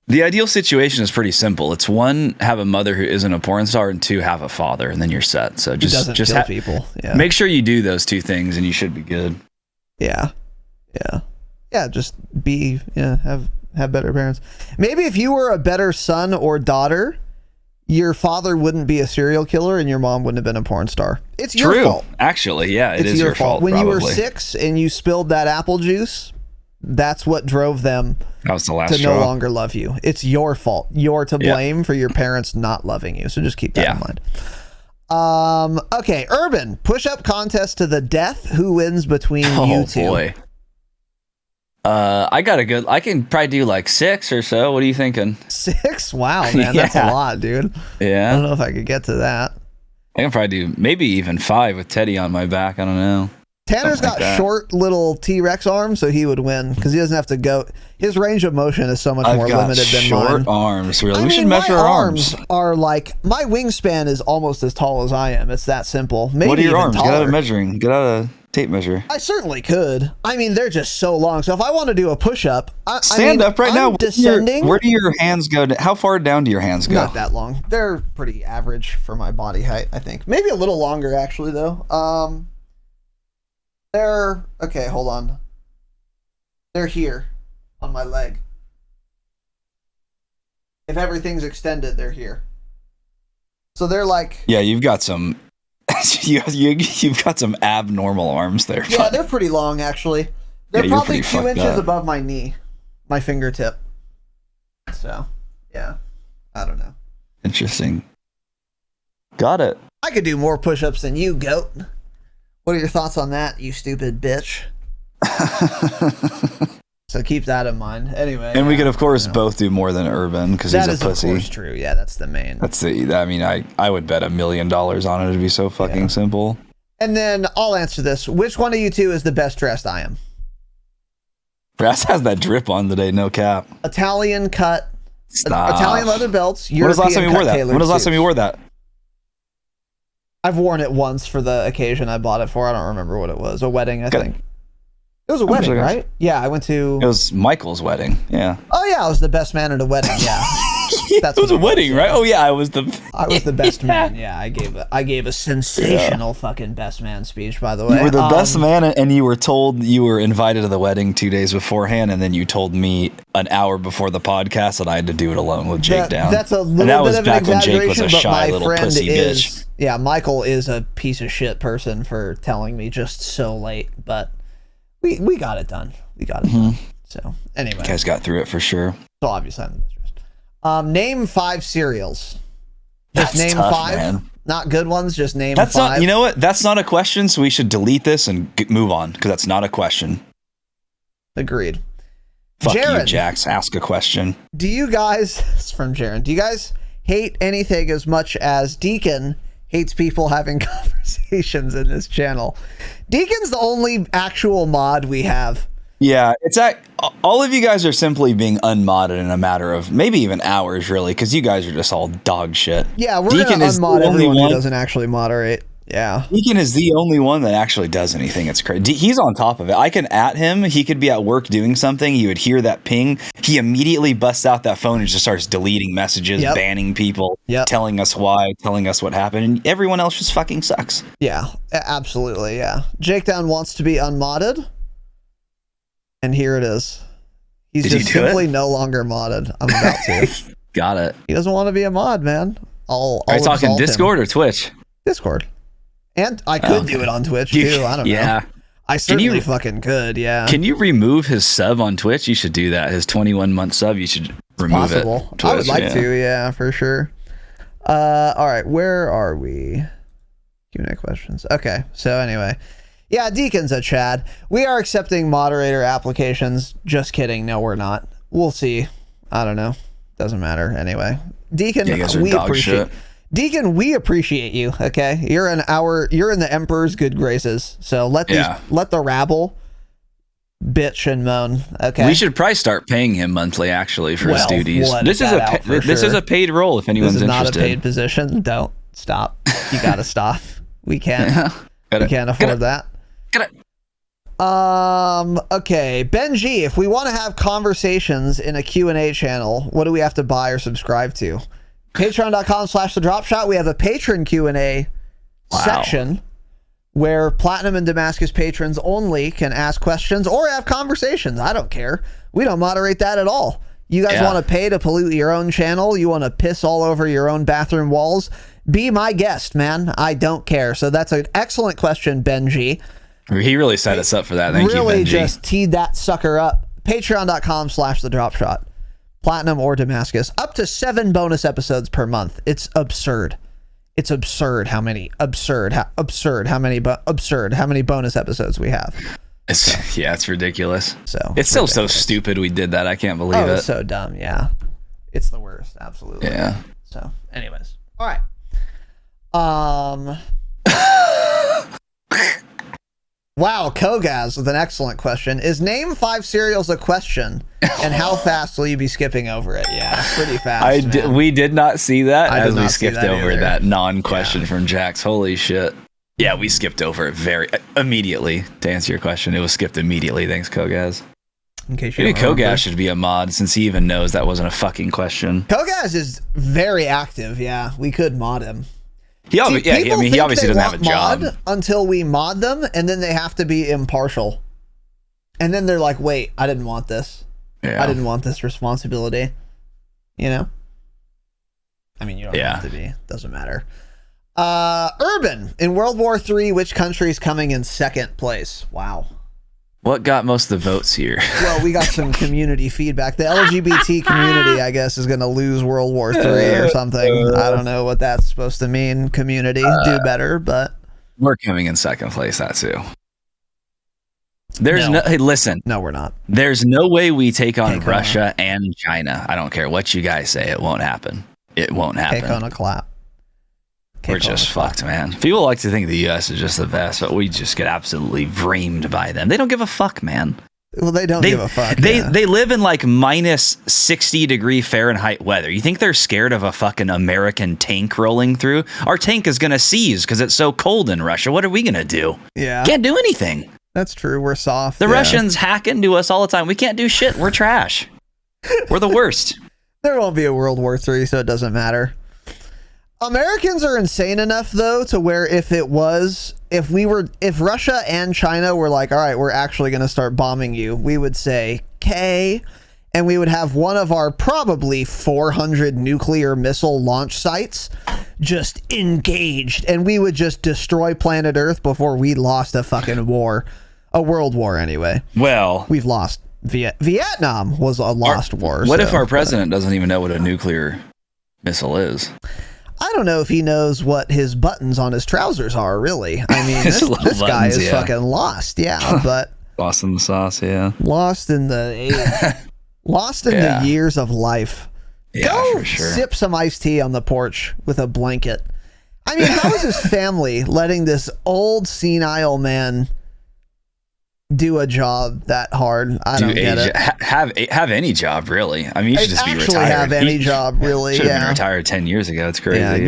The ideal situation is pretty simple. It's 1, have a mother who isn't a porn star, and 2, have a father, and then you're set. So just kill people. Yeah. Make sure you do those 2 things, and you should be good. Yeah. Yeah, just have better parents. Maybe if you were a better son or daughter, your father wouldn't be a serial killer and your mom wouldn't have been a porn star. It's your fault. Actually, yeah, it is your fault. When probably. You were 6 and you spilled that apple juice, that's what drove them that was the last to straw. no longer love you. It's your fault. You're to blame for your parents not loving you. So just keep that in mind. Okay, Urban, push-up contest to the death. Who wins between you two? Oh, boy. I can probably do like 6 or so. What are you thinking? 6? Wow, man, that's a lot, dude. Yeah. I don't know if I could get to that. I can probably do maybe even 5 with Teddy on my back. I don't know. Tanner's got short little T-Rex arms, so he would win because he doesn't have to go. His range of motion is so much more limited than mine. Short arms, really. We should measure our arms. Are like my wingspan is almost as tall as I am. It's that simple. Maybe what are your even arms? Taller. Get out of measuring. Get out of tape measure. I certainly could. I mean, they're just so long. So if I want to do a push-up, stand up right now. Descending. Where do your hands go? How far down do your hands go? Not that long. They're pretty average for my body height, I think. Maybe a little longer actually, though. They're okay. Hold on. They're here on my leg. If everything's extended, they're here. So they're like. Yeah, you've got some. You've got some abnormal arms there. Yeah, they're pretty long actually. They're probably 2 inches above my knee, my fingertip. So, yeah, I don't know. Interesting. Got it. I could do more push-ups than you, goat. What are your thoughts on that, you stupid bitch? So keep that in mind. Anyway. And we could, of course, both do more than Urban because he's a pussy. That is, of course, true. Yeah, that's the main. I mean, I would bet $1 million on it. It'd be so fucking simple. And then I'll answer this. Which one of you two is the best dressed I am? Brass has that drip on today, no cap. Italian cut. Stop. Italian leather belts. When was the last time you wore that? When was the last time you wore that? I've worn it once for the occasion I bought it for. I don't remember what it was. A wedding, I think. It was a wedding, right? Yeah, I went to... It was Michael's wedding, yeah. Oh, yeah, I was the best man at a wedding, yeah. It was a wedding, right? Oh, yeah, I was the best man, yeah. I gave a sensational fucking best man speech, by the way. You were the best man, and you were told you were invited to the wedding 2 days beforehand, and then you told me an hour before the podcast that I had to do it alone with Jake down. That's a little bit of an exaggeration, but my friend is... Yeah, Michael is a piece of shit person for telling me just so late, but... We got it done. We got it done. So, anyway. You guys got through it for sure. So, obviously, I'm the best dressed. Name 5 cereals. Just name tough, 5. Man. Not good ones, just name 5. Not, you know what? That's not a question, so we should delete this and move on, because that's not a question. Agreed. Fuck Jaron, you, Jax. Ask a question. Do you guys... It's from Jaron. Do you guys hate anything as much as Deacon hates people having conversations in this channel? Deacon's the only actual mod we have. Yeah, it's all of you guys are simply being unmodded in a matter of maybe even hours, really, because you guys are just all dog shit. Yeah, we're going to unmod everyone who doesn't actually moderate. Yeah. Deacon is the only one that actually does anything. It's crazy. He's on top of it. I can at him. He could be at work doing something. He would hear that ping. He immediately busts out that phone and just starts deleting messages, banning people, telling us why, telling us what happened. And everyone else just fucking sucks. Yeah, absolutely. Yeah. Jake Down wants to be unmodded. And here it is. He's just simply no longer modded. I'm about to. Got it. He doesn't want to be a mod, man. Are you talking Discord or Twitch? Discord. And I could do it on Twitch, too. I don't know. Yeah. I certainly fucking could, yeah. Can you remove his sub on Twitch? You should do that. His 21-month sub, you should remove it. Twitch, I would like to, yeah, for sure. All right, where are we? Q&A questions. Okay, so anyway. Yeah, Deacon's a Chad. We are accepting moderator applications. Just kidding. No, we're not. We'll see. I don't know. Doesn't matter. Anyway. Deacon, we appreciate... Deacon, we appreciate you. Okay, you're in the Emperor's good graces. So let the rabble bitch and moan. Okay, we should probably start paying him monthly, actually, for his duties. This is a paid role. If anyone's interested, not a paid position. Don't stop. You gotta stop. We can't. We can't afford that. Okay, Benji. If we want to have conversations in a Q&A channel, what do we have to buy or subscribe to? Patreon.com/the Dropshot. We have a patron Q&A section where Platinum and Damascus patrons only can ask questions or have conversations. I don't care. We don't moderate that at all. You guys want to pay to pollute your own channel? You want to piss all over your own bathroom walls? Be my guest, man. I don't care. So that's an excellent question, Benji. He really set us up for that. Thank you, Benji. Really just teed that sucker up. Patreon.com/thedropshot. Platinum or Damascus. Up to 7 bonus episodes per month. It's absurd. It's absurd how many bonus episodes we have. It's ridiculous. So it's still so stupid we did that. I can't believe it. It's so dumb. Yeah, it's the worst. Absolutely. Yeah. So, anyways, all right. Wow, Kogaz with an excellent question. Is name 5 cereals a question? And how fast will you be skipping over it? Yeah, pretty fast. We did not see that as we skipped that over either. that non-question from Jax. Holy shit. Yeah, we skipped over it very immediately. To answer your question, it was skipped immediately. Thanks, Kogaz. In case you Maybe Kogaz should be a mod since he even knows that wasn't a fucking question. Kogaz is very active. Yeah, we could mod him. He obviously doesn't have a job until we mod them, and then they have to be impartial. And then they're like, "Wait, I didn't want this. Yeah. I didn't want this responsibility." You know? I mean, you don't have to be. Doesn't matter. Urban, in World War III, which country is coming in second place? Wow. What got most of the votes here? Well, we got some community feedback. The LGBT community, I guess, is going to lose World War III or something. I don't know what that's supposed to mean. Community, do better, but... We're coming in second place, that too. Hey, listen. No, we're not. There's no way we take on Russia and China. I don't care what you guys say. It won't happen. It won't happen. Take on a clap. We're just fucked, man. People like to think the U.S. is just the best, but we just get absolutely reamed by them. They don't give a fuck, man. Well, they don't give a fuck. They live in like minus 60 degree Fahrenheit weather. You think they're scared of a fucking American tank rolling through? Our tank is going to seize because it's so cold in Russia. What are we going to do? Yeah. Can't do anything. That's true. We're soft. The Russians hack into us all the time. We can't do shit. We're trash. We're the worst. There won't be a World War III, so it doesn't matter. Americans are insane enough, though, to where if Russia and China were like, all right, we're actually going to start bombing you, we would say, okay, and we would have one of our probably 400 nuclear missile launch sites just engaged, and we would just destroy planet Earth before we lost a fucking war. A world war, anyway. Well, we've lost. Vietnam was a lost war. What if our president doesn't even know what a nuclear missile is? I don't know if he knows what his buttons on his trousers are, really. I mean, this guy is fucking lost, but... Lost in the sauce, yeah. Lost in the age. Lost in the years of life. Yeah, Go for sure. sip some iced tea on the porch with a blanket. I mean, how is his family letting this old senile man do a job that hard? I don't get it. Have any job, really. I mean, you should just be retired. Have any job, really. Should have been retired 10 years ago. It's crazy.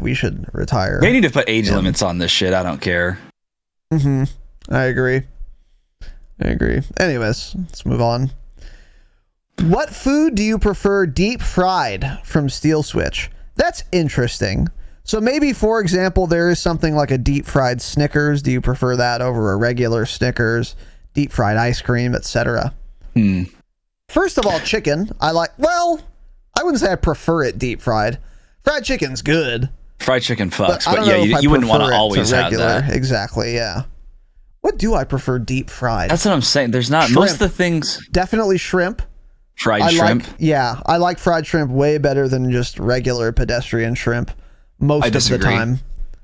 We should retire. They need to put age limits on this shit. I don't care. I agree. Anyways, let's move on. What food do you prefer deep fried from Steel Switch? That's interesting. So maybe, for example, there is something like a deep fried Snickers. Do you prefer that over a regular Snickers, deep fried ice cream, etc.? First of all, chicken. I wouldn't say I prefer it deep fried. Fried chicken's good. Fried chicken fucks, but yeah, you wouldn't want to always have that. Exactly, yeah. What do I prefer deep fried? That's what I'm saying. There's not shrimp. Most of the things. Definitely shrimp. Fried shrimp. I like fried shrimp way better than just regular pedestrian shrimp. Most of the time.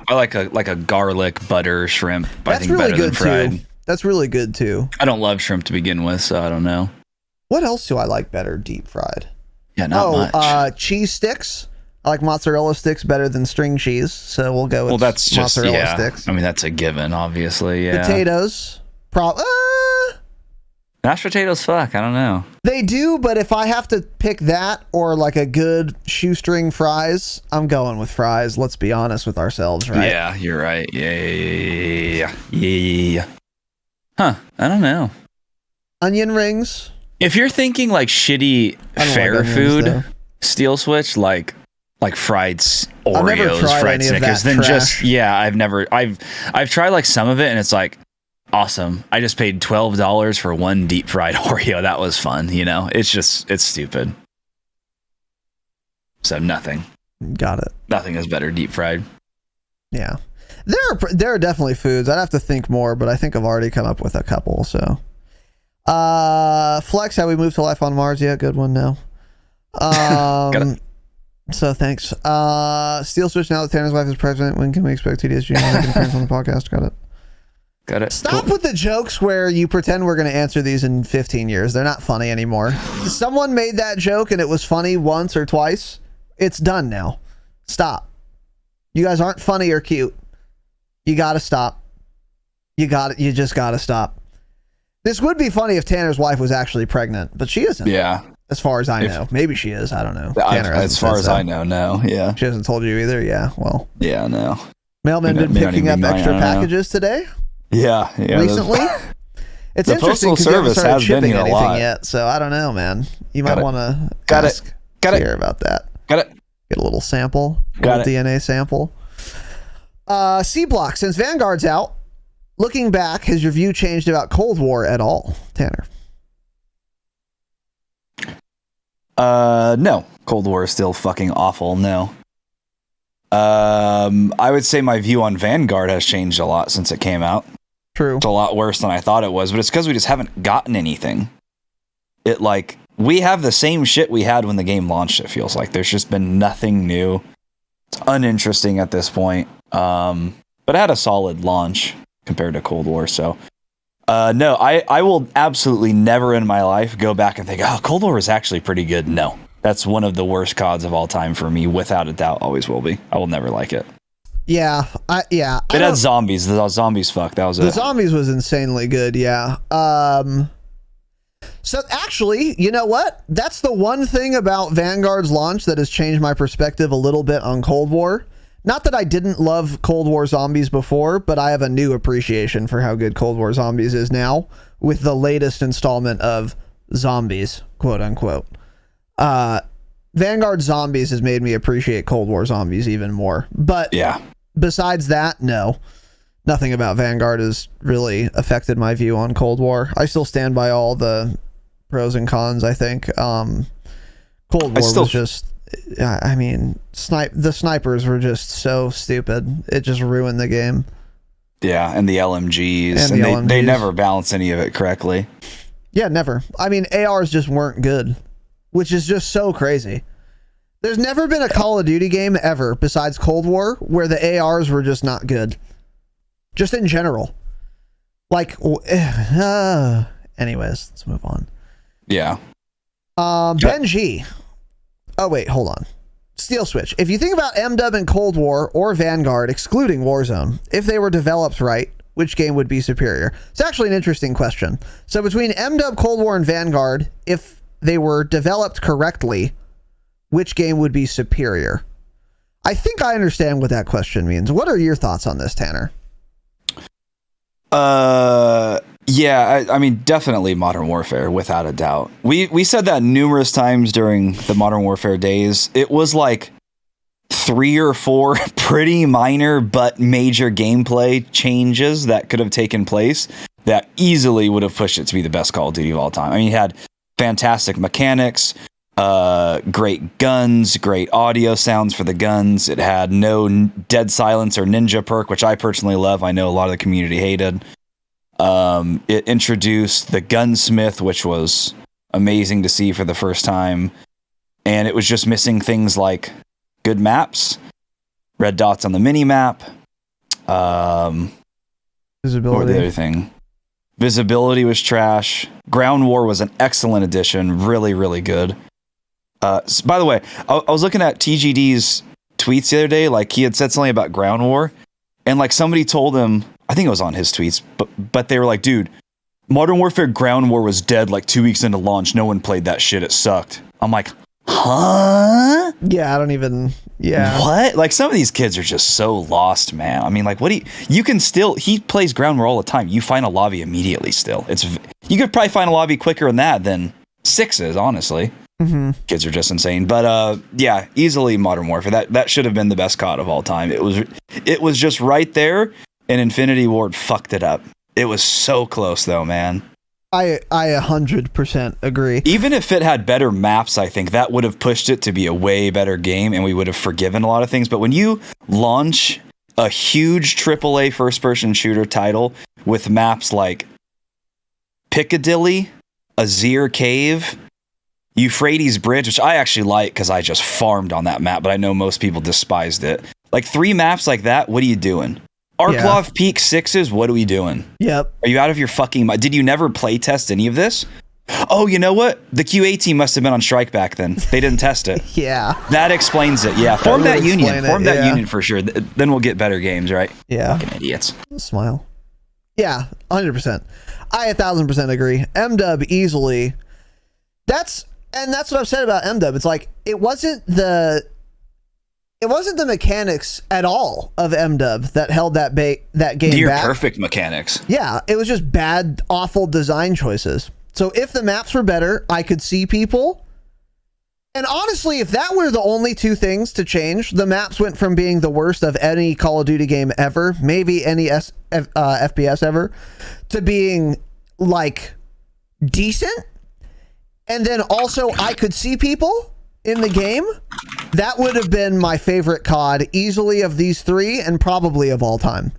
I like a garlic butter shrimp. That's really good too. That's really good too. I don't love shrimp to begin with, so I don't know. What else do I like better deep fried? Yeah, not much. Cheese sticks. I like mozzarella sticks better than string cheese, so we'll go with mozzarella sticks. I mean, that's a given, obviously. Yeah. Potatoes. Mashed potatoes fuck. I don't know. They do, but if I have to pick that or like a good shoestring fries, I'm going with fries. Let's be honest with ourselves, right? Yeah, you're right. Yeah. Huh. I don't know. Onion rings. If you're thinking like shitty fair food, Steel Switch, like like fried I've never Oreos, tried fried any of Snickers, that then trash. I've tried like some of it, and it's like awesome. I just paid $12 for one deep fried Oreo. That was fun, you know. It's stupid. So nothing is better deep fried. Yeah, there are definitely foods. I'd have to think more, but I think I've already come up with a couple. So, Flex, how we move to life on Mars? Yeah, good one. No. Got it. So thanks. Steel Switch. Now that Tanner's wife is pregnant, when can we expect TDS Jr. making appearance on the podcast? Got it. Stop with the jokes where you pretend we're going to answer these in 15 years. They're not funny anymore. Someone made that joke and it was funny once or twice. It's done now. Stop. You guys aren't funny or cute. You got to stop. You just got to stop. This would be funny if Tanner's wife was actually pregnant, but she isn't. Yeah. As far as I know. Maybe she is. I don't know. As far as I know, no. Yeah. She hasn't told you either? Yeah. Well. Yeah, no. Mailman been picking up extra packages today? Yeah. Recently? It's interesting because you haven't started shipping anything yet, so I don't know, man. You might want to ask Pierre about that. Got it. Get a little sample. DNA sample. C-Block, since Vanguard's out, looking back, has your view changed about Cold War at all, Tanner? No. Cold War is still fucking awful. No. I would say my view on Vanguard has changed a lot since it came out. True. It's a lot worse than I thought it was, but it's because we just haven't gotten anything. We have the same shit we had when the game launched, it feels like. There's just been nothing new. It's uninteresting at this point. But it had a solid launch compared to Cold War, so... no, I will absolutely never in my life go back and think, oh, Cold War is actually pretty good. No. That's one of the worst CODs of all time for me, without a doubt. Always will be. I will never like it. Yeah. It had zombies. The zombies fuck. That was it. The zombies was insanely good, yeah. So actually, you know what? That's the one thing about Vanguard's launch that has changed my perspective a little bit on Cold War. Not that I didn't love Cold War Zombies before, but I have a new appreciation for how good Cold War Zombies is now with the latest installment of Zombies, quote unquote. Vanguard Zombies has made me appreciate Cold War Zombies even more. But yeah, besides that, no. Nothing about Vanguard has really affected my view on Cold War. I still stand by all the pros and cons, I think. Cold War was just... I mean, the snipers were just so stupid. It just ruined the game. Yeah, and the LMGs. And they never balance any of it correctly. Yeah, never. I mean, ARs just weren't good, which is just so crazy. There's never been a Call of Duty game ever, besides Cold War, where the ARs were just not good. Just in general. Like, anyways, let's move on. Yeah. Ben G. Oh, wait, hold on. Steel Switch. If you think about MW and Cold War or Vanguard, excluding Warzone, if they were developed right, which game would be superior? It's actually an interesting question. So between MW, Cold War, and Vanguard, if they were developed correctly, which game would be superior? I think I understand what that question means. What are your thoughts on this, Tanner? Yeah, I mean, definitely Modern Warfare, without a doubt. We said that numerous times during the Modern Warfare days. It was like 3 or 4 pretty minor but major gameplay changes that could have taken place that easily would have pushed it to be the best Call of Duty of all time. I mean, it had fantastic mechanics, great guns, great audio sounds for the guns. It had no dead silence or ninja perk, which I personally love. I know a lot of the community hated. It introduced the gunsmith, which was amazing to see for the first time. And it was just missing things like good maps, red dots on the mini map. Visibility. What was the other thing? Visibility was trash. Ground War was an excellent addition. Really, really good. By the way, I was looking at TGD's tweets the other day. Like, he had said something about Ground War. And like somebody told him, I think it was on his tweets, but they were like, dude, Modern Warfare Ground War was dead like 2 weeks into launch. No one played that shit. It sucked. I'm like, huh? Yeah, I don't even... Yeah. What? Like, some of these kids are just so lost, man. I mean, like, you can still... He plays Ground War all the time. You find a lobby immediately still. You could probably find a lobby quicker than that than 6 is, honestly. Kids are just insane. But yeah, easily Modern Warfare. That should have been the best COD of all time. It was just right there, and Infinity Ward fucked it up. It was so close though, man. I 100% agree. Even if it had better maps, I think that would have pushed it to be a way better game, and we would have forgiven a lot of things. But when you launch a huge AAA first-person shooter title with maps like Piccadilly, Azir Cave, Euphrates Bridge, which I actually like because I just farmed on that map, but I know most people despised it. Like 3 maps like that, what are you doing? Arklov Peak 6s, what are we doing? Yep. Are you out of your fucking mind? Did you never play test any of this? Oh, you know what? The QA team must have been on strike back then. They didn't test it. Yeah. That explains it. Yeah. Form that union. Form that union for sure. Then we'll get better games, right? Yeah. Fucking idiots. Smile. Yeah, 100%. I 1,000% agree. MDub easily. That's what I've said about MDub. It's like, it wasn't the mechanics at all of MDub that held that game Near back. Perfect mechanics. Yeah, it was just bad, awful design choices. So if the maps were better, I could see people. And honestly, if that were the only 2 things to change, the maps went from being the worst of any Call of Duty game ever, maybe any FPS ever, to being like decent. And then also I could see people in the game. That would have been my favorite COD easily of these 3 and probably of all time.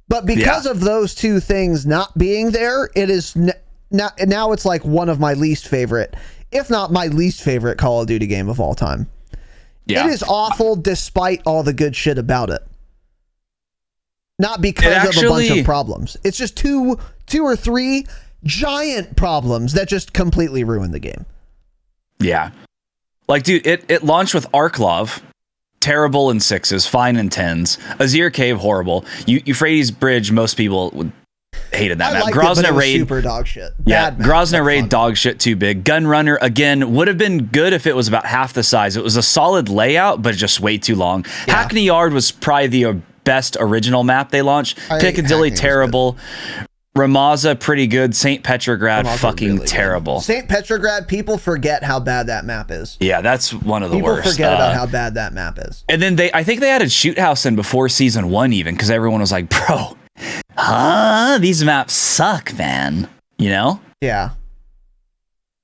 But because of those 2 things not being there, it is now it's like one of my least favorite, if not my least favorite Call of Duty game of all time. Yeah. It is awful despite all the good shit about it. Not because of a bunch of problems. It's just two or 3 giant problems that just completely ruin the game. Yeah. Like, dude, it launched with Arklov, terrible in 6s, fine in 10s. Azir Cave, horrible. Euphrates Bridge, most people hated that map. Grozna Raid, super dog shit. Bad map, Grozna Raid, dog shit, too big. Gunrunner, again, would have been good if it was about half the size. It was a solid layout, but just way too long. Yeah. Hackney Yard was probably the best original map they launched. Piccadilly, terrible. Ramaza, pretty good. St. Petrograd, fucking really terrible. St. Petrograd, people forget how bad that map is. Yeah, that's one of the worst. People forget about how bad that map is. And then I think they added Shoot House in before season 1 even, because everyone was like, bro, these maps suck, man. You know? Yeah.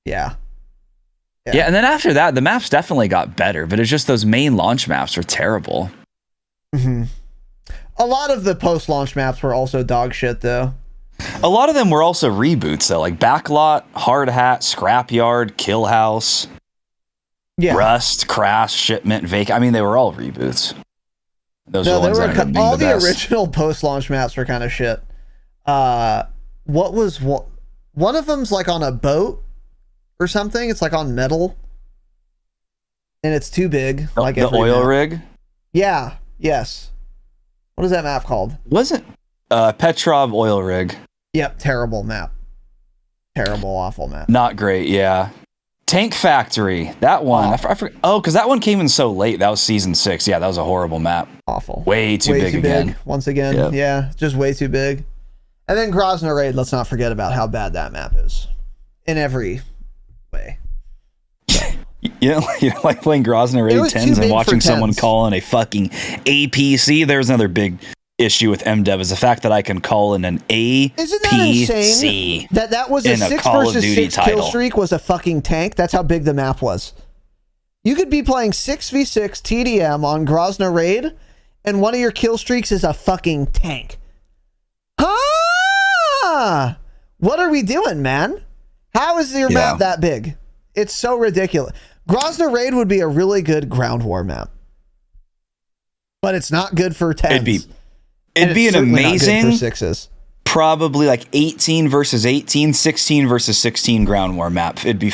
Yeah, and then after that, the maps definitely got better, but it's just those main launch maps were terrible. Mm-hmm. A lot of the post-launch maps were also dog shit, though. A lot of them were also reboots, though, like Backlot, Hard Hat, Scrapyard, Kill House, Rust, Crash, Shipment, Vacant. I mean, they were all reboots. Those were the ones that ended up being all the best. Original post-launch maps were kind of shit. One of them's like on a boat or something. It's like on metal, and it's too big. Like the oil rig. Yeah. Yes. What is that map called? Wasn't Petrov oil rig. Yep, terrible map. Terrible, awful map. Not great, yeah. Tank Factory, that one. I forgot. Oh, because that one came in so late. That was season 6. Yeah, that was a horrible map. Awful. Way too big again. Once again, yeah, just way too big. And then Grozna Raid, let's not forget about how bad that map is. In every way. You know, like playing Grozna Raid 10s and watching someone call in a fucking APC. There's another big issue with MDev is the fact that I can call in an APC. Isn't that insane? That was a 6 versus 6 kill streak was a fucking tank. That's how big the map was. You could be playing 6v6 TDM on Grozna Raid, and one of your kill streaks is a fucking tank. What are we doing, man? How is your map that big? It's so ridiculous. Grozna Raid would be a really good ground war map, but it's not good for 10s. It'd be an amazing, for 6s. Probably like 18 versus 18, 16 versus 16 ground war map. It'd be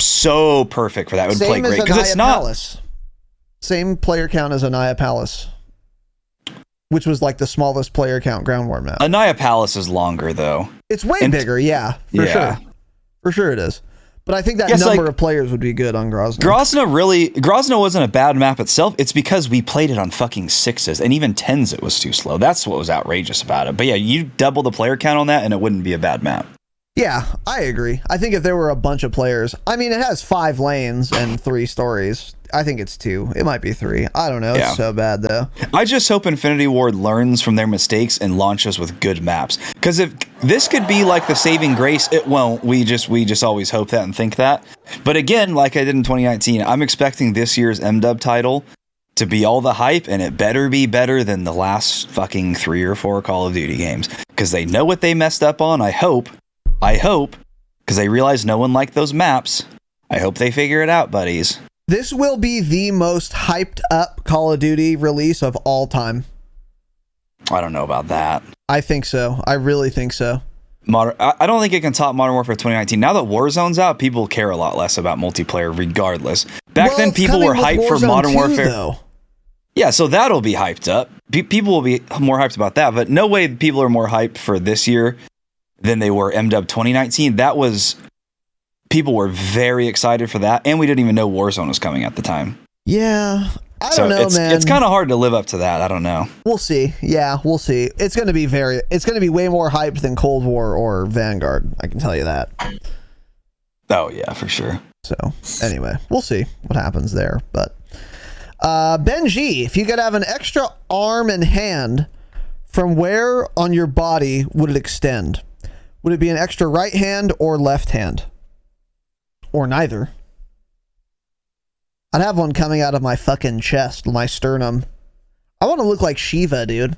so perfect for that. It would play great because it's not. Palace. Same player count as Anaya Palace, which was like the smallest player count ground war map. Anaya Palace is longer though. It's way bigger, for sure. For sure it is. But I think that number of players would be good on Grozna. Grozna wasn't a bad map itself. It's because we played it on fucking 6s, and even 10s it was too slow. That's what was outrageous about it. But yeah, you double the player count on that, and it wouldn't be a bad map. Yeah, I agree. I think if there were a bunch of players, I mean, it has 5 lanes and 3 stories. I think it's 2. It might be 3. I don't know. Yeah. It's so bad though. I just hope Infinity Ward learns from their mistakes and launches with good maps. Because if this could be like the saving grace, it won't. We just always hope that and think that. But again, like I did in 2019, I'm expecting this year's MW title to be all the hype, and it better be better than the last fucking 3 or 4 Call of Duty games. Because they know what they messed up on. I hope, because they realize no one liked those maps. I hope they figure it out, buddies. This will be the most hyped up Call of Duty release of all time. I don't know about that. I think so. I really think so. I don't think it can top Modern Warfare 2019. Now that Warzone's out, people care a lot less about multiplayer regardless. Back then, people were hyped for Modern Warfare. Though. Yeah, so that'll be hyped up. People will be more hyped about that, but no way people are more hyped for this year than they were MW 2019. People were very excited for that, and we didn't even know Warzone was coming at the time. Yeah, I don't know, man. It's kind of hard to live up to that. I don't know. We'll see. Yeah, we'll see. It's going to be way more hyped than Cold War or Vanguard. I can tell you that. Oh yeah, for sure. So anyway, we'll see what happens there. But Benji, if you could have an extra arm and hand, from where on your body would it extend? Would it be an extra right hand or left hand? Or neither? I'd have one coming out of my fucking chest, my sternum. I want to look like Shiva, dude.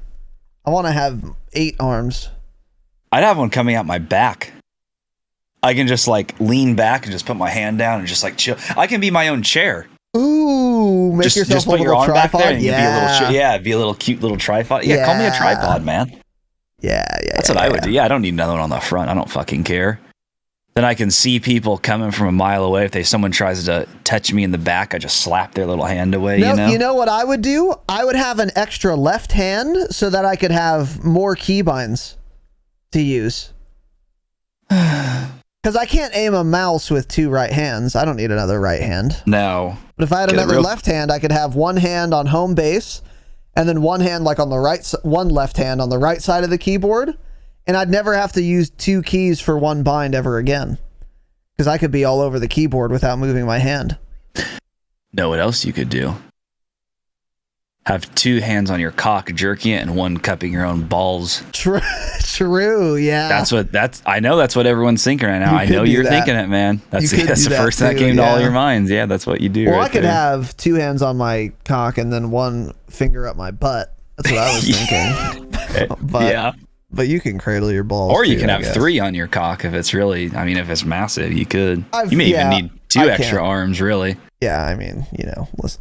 I want to have 8 arms. I'd have one coming out my back. I can just like lean back and just put my hand down and just like chill. I can be my own chair. Ooh, make yourself a little tripod. Be a little cute little tripod. Yeah, call me a tripod, man. Yeah. That's what I would do. Yeah, I don't need another one on the front. I don't fucking care. Then I can see people coming from a mile away. If someone tries to touch me in the back, I just slap their little hand away. No, you know what I would do? I would have an extra left hand so that I could have more keybinds to use. Because I can't aim a mouse with 2 right hands. I don't need another right hand. No. But if I had another left hand, I could have one hand on home base and then one hand like on the right, one left hand on the right side of the keyboard. And I'd never have to use 2 keys for one bind ever again. Because I could be all over the keyboard without moving my hand. Know what else you could do? Have 2 hands on your cock jerking it and one cupping your own balls. True, yeah. I know that's what everyone's thinking right now. I know you're thinking it, man. That's the first thing that came to all your minds. Yeah, that's what you do. Well, I could have 2 hands on my cock and then one finger up my butt. That's what I was thinking. But you can cradle your balls. Or you can have 3 on your cock if it's really, if it's massive, you could. You may even need 2 extra arms, really. Yeah, I mean,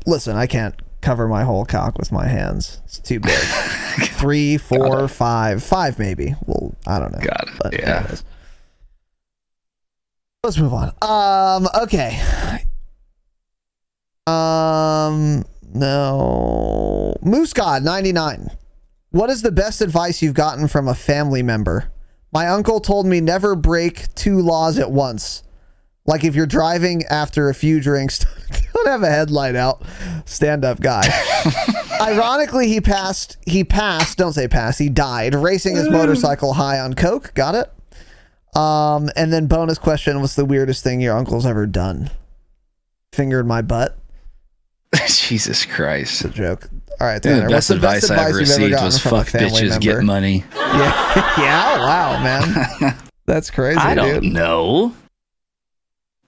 listen, I can't cover my whole cock with my hands. It's too big. 3, 4, 5. 5 maybe. Well, I don't know. Got it. But yeah. Anyways. Let's move on. Okay. No. Moose God 99. What is the best advice you've gotten from a family member? My uncle told me never break 2 laws at once. Like if you're driving after a few drinks, don't have a headlight out. Stand up guy. Ironically, he died racing his motorcycle high on coke. Got it? And then bonus question, what's the weirdest thing your uncle's ever done? Fingered my butt. Jesus Christ. It's a joke. All right, Tanner, what's the best advice I ever received was fuck bitches, get money. Yeah, wow, man. That's crazy, I don't know.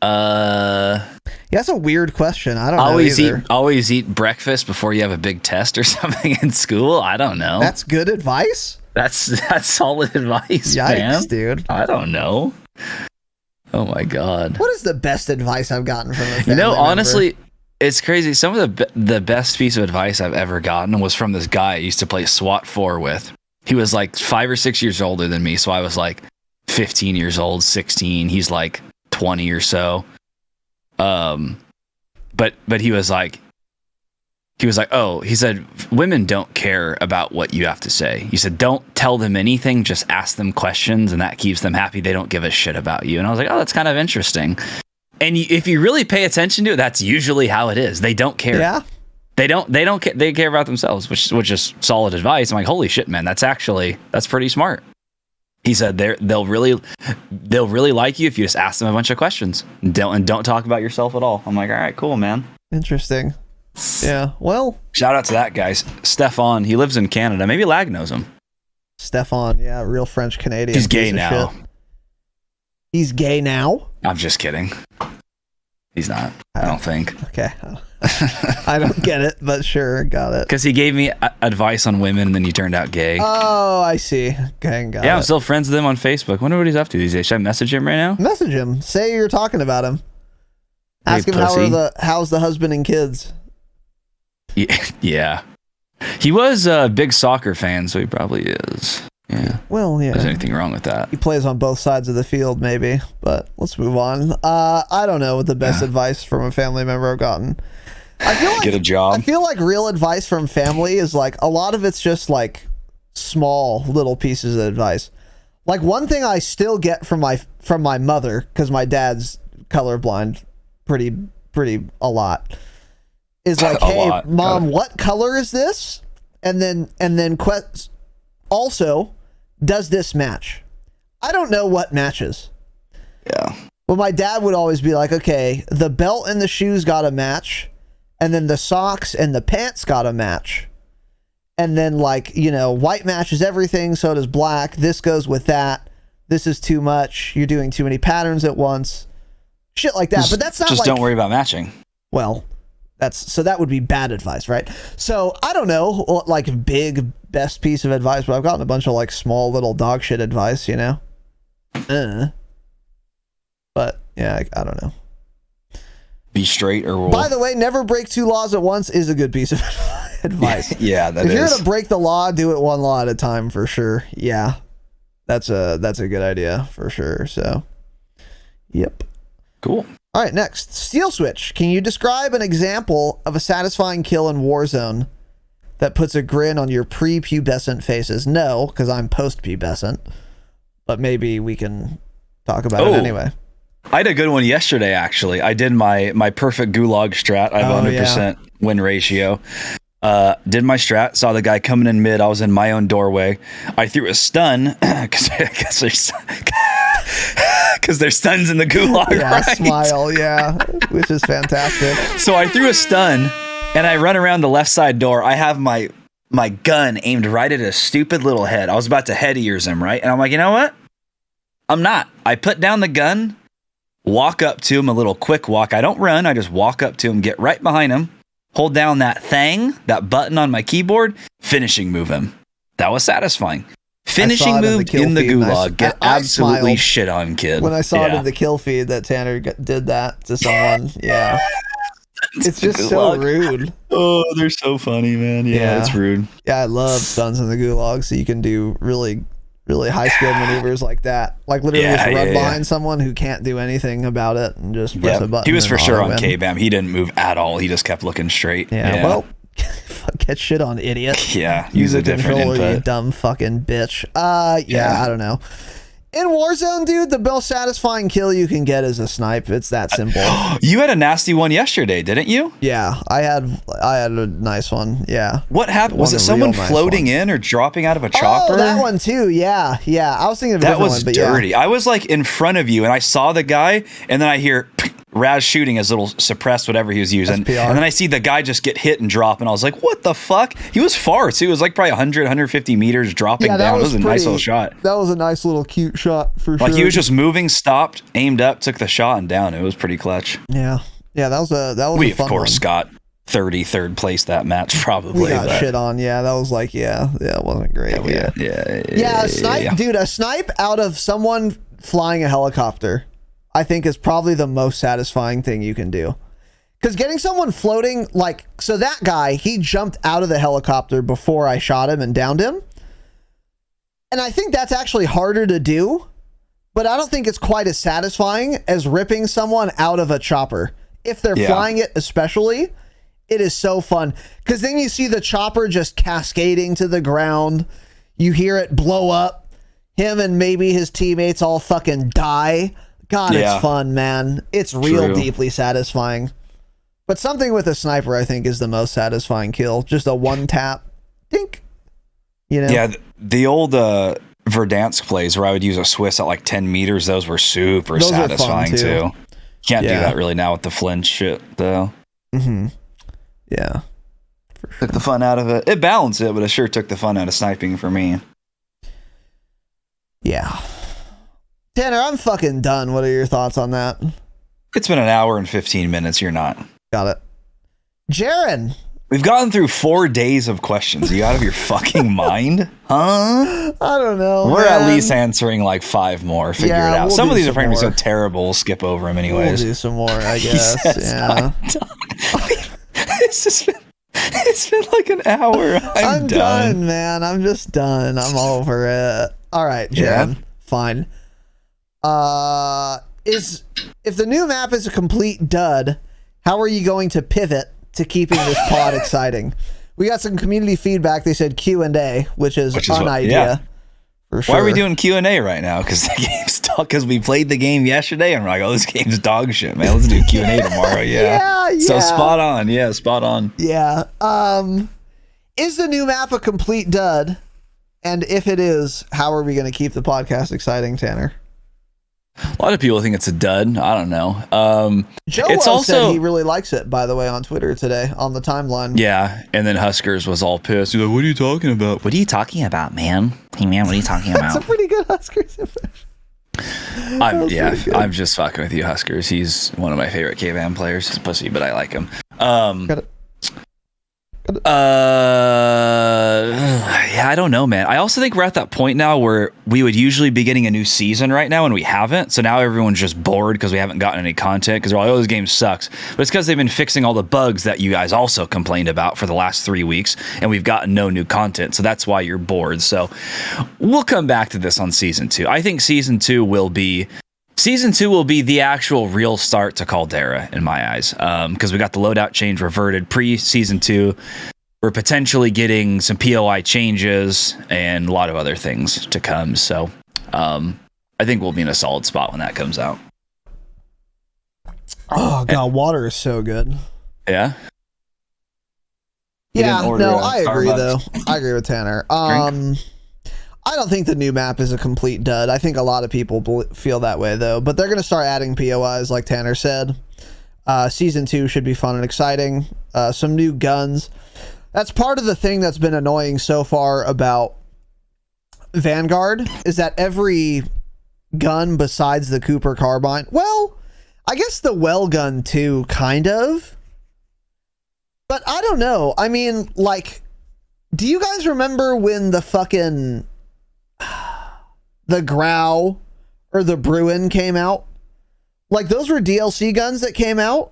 Yeah, that's a weird question. I don't know either. Always eat breakfast before you have a big test or something in school. I don't know. That's good advice? That's solid advice, Yikes, man. Dude. I don't know. Oh my God. What is the best advice I've gotten from a family member? Honestly, it's crazy. Some of the best piece of advice I've ever gotten was from this guy I used to play SWAT 4 with. He was like 5 or 6 years older than me, so I was like 15 years old, 16. He's like 20 or so. But he was like, oh, he said, women don't care about what you have to say. He said, don't tell them anything, just ask them questions, and that keeps them happy. They don't give a shit about you. And I was like, oh, that's kind of interesting. And if you really pay attention to it, that's usually how it is. They don't care. Yeah. They don't care. They care about themselves, which is solid advice. I'm like, holy shit, man, that's pretty smart. He said they'll really like you if you just ask them a bunch of questions and don't talk about yourself at all. I'm like, all right, cool, man. Interesting. Yeah. Well, shout out to that guy, Stefan. He lives in Canada. Maybe Lag knows him. Stefan, yeah, real French Canadian. He's gay now. Shit. He's gay now? I'm just kidding. He's not. I don't think. Okay. I don't get it, but sure, got it. Because he gave me advice on women, and then he turned out gay. Oh, I see. Okay, got it. Yeah, I'm still friends with him on Facebook. Wonder what he's up to these days. Should I message him right now? Message him. Say you're talking about him. Ask him how's the husband and kids. Yeah. He was a big soccer fan, so he probably is. Yeah. Well, yeah. There's anything wrong with that. He plays on both sides of the field, maybe. But let's move on. I don't know what the best advice from a family member I've gotten. I feel like, get a job. I feel like real advice from family is like a lot of it's just like small little pieces of advice. Like one thing I still get from my mother, because my dad's colorblind pretty a lot, is like, hey, Mom, what color is this? And then also, does this match? I don't know what matches. Yeah. Well, my dad would always be like, okay, the belt and the shoes got to match, and then the socks and the pants got to match. And then, like, you know, white matches everything, so does black. This goes with that. This is too much. You're doing too many patterns at once. Shit like that. But that's not just don't worry about matching. Well, that would be bad advice, right? So I don't know, like big best piece of advice, but I've gotten a bunch of like small little dog shit advice, you know. But yeah, I don't know. Be straight or By the way, never break two laws at once is a good piece of advice. Yeah, that is. If you're gonna break the law, do it one law at a time for sure. Yeah, that's a good idea for sure. So, yep. Cool. All right, next. Steel Switch. Can you describe an example of a satisfying kill in Warzone that puts a grin on your pre-pubescent faces? No, because I'm post-pubescent. But maybe we can talk about it anyway. I had a good one yesterday, actually. I did my perfect gulag strat. I have 100% win ratio. Did my strat, saw the guy coming in mid. I was in my own doorway. I threw a stun because there's stuns in the gulag. Yeah, right? Smile, yeah, which is fantastic. So I threw a stun and I run around the left side door. I have my gun aimed right at his stupid little head. I was about to head ears him, right? And I'm like, you know what? I'm not. I put down the gun, walk up to him, a little quick walk. I don't run. I just walk up to him, get right behind him, hold down that button on my keyboard, finishing move him. That was satisfying. Finishing move in the gulag. Get absolutely shit on, kid. When I saw it in the kill feed that Tanner did that to someone, yeah. It's just so rude. Oh, they're so funny, man. Yeah, it's rude. Yeah, I love stuns in the gulag, so you can do really, really high skill maneuvers like that. Like literally just run behind someone who can't do anything about it and just press a button. He was for sure on K-Bam. He didn't move at all. He just kept looking straight. Yeah. Well, get shit on, idiot. Yeah, use a different controller, input. you dumb fucking bitch. I don't know. In Warzone, dude, the most satisfying kill you can get is a snipe. It's that simple. You had a nasty one yesterday, didn't you? Yeah, I had a nice one. Yeah. What happened? Was it someone floating in or dropping out of a chopper? Oh, that one too. Yeah. I was thinking of a different one, but dirty. Yeah. I was like in front of you, and I saw the guy, and then I hear Raz shooting his little suppressed whatever he was using, SPR. and then I see the guy just get hit and drop, and I was like, "What the fuck?" He was far too. It was like probably 100, 150 meters dropping down. It was a nice little shot. That was a nice little cute shot for sure. Like he was just moving, stopped, aimed up, took the shot, and down. It was pretty clutch. Yeah. That was We a fun of course one. got 33rd place that match probably. We got shit on. Yeah, that was like it wasn't great. A snipe, dude. A snipe out of someone flying a helicopter, I think, is probably the most satisfying thing you can do. Because getting someone floating, like, so that guy, he jumped out of the helicopter before I shot him and downed him. And I think that's actually harder to do, but I don't think it's quite as satisfying as ripping someone out of a chopper. If they're flying it especially, it is so fun. Because then you see the chopper just cascading to the ground. You hear it blow up. Him and maybe his teammates all fucking die. God, it's fun, man. It's real deeply satisfying. But something with a sniper, I think, is the most satisfying kill. Just a one tap, dink. You know? Yeah, the old Verdansk plays where I would use a Swiss at like 10 meters. Those were super Those are fun, satisfying too. Can't do Yeah. that really now with the flinch shit though. Mm-hmm. Yeah. Took the fun out of it. It balanced it, but it sure took the fun out of sniping for me. Yeah. Tanner, I'm fucking done. What are your thoughts on that? It's been an hour and 15 minutes. You're not. Got it. Jaren. We've gotten through 4 days of questions. Are you out of your fucking mind? Huh? I don't know. We're man. at least answering like 5 more. Figure Yeah, it out. we'll Some do of these are some probably so more. terrible. We'll skip over them We'll anyways. do some more, I He guess. says, Yeah. It's been like an hour. I'm done, man. I'm just done. I'm over it. All right, Jaren. Yeah. Fine. If the new map is a complete dud, how are you going to pivot to keeping this pod exciting? We got some community feedback. They said Q&A, which is an idea. Yeah. For sure. Why are we doing Q&A right now? Because the game's because we played the game yesterday and we're like, oh, this game's dog shit, man. Let's do Q&A tomorrow. Yeah. So spot on. Yeah, spot on. Yeah. Is the new map a complete dud? And if it is, how are we going to keep the podcast exciting, Tanner? A lot of people think it's a dud. I don't know. Joe it's also said he really likes it, by the way, on Twitter today on the timeline. Yeah, and then Huskers was all pissed. He's like, "What are you talking about? What are you talking about, man? Hey, man, what are you talking That's about?" a pretty good Huskers impression. I'm just fucking with you, Huskers. He's one of my favorite K-Van players. He's a pussy, but I like him. Got it. Yeah, I don't know, man. I also think we're at that point now where we would usually be getting a new season right now, and we haven't. So now everyone's just bored because we haven't gotten any content because they're like, oh, this game sucks. But it's because they've been fixing all the bugs that you guys also complained about for the last 3 weeks, and we've gotten no new content. So that's why you're bored. So we'll come back to this on season 2. I think season 2 will be the actual real start to Caldera in my eyes, because we got the loadout change reverted pre-season 2. We're potentially getting some POI changes and a lot of other things to come. So I think we'll be in a solid spot when that comes out. Oh, God, water is so good. Yeah? Yeah, no, I agree, though. I agree with Tanner. I don't think the new map is a complete dud. I think a lot of people feel that way, though. But they're going to start adding POIs, like Tanner said. Season 2 should be fun and exciting. Some new guns. That's part of the thing that's been annoying so far about Vanguard, is that every gun besides the Cooper carbine, well, I guess the well gun too, kind of. But I don't know. I mean, like, do you guys remember when the fucking the Grau or the Bruin came out? Like, those were DLC guns that came out,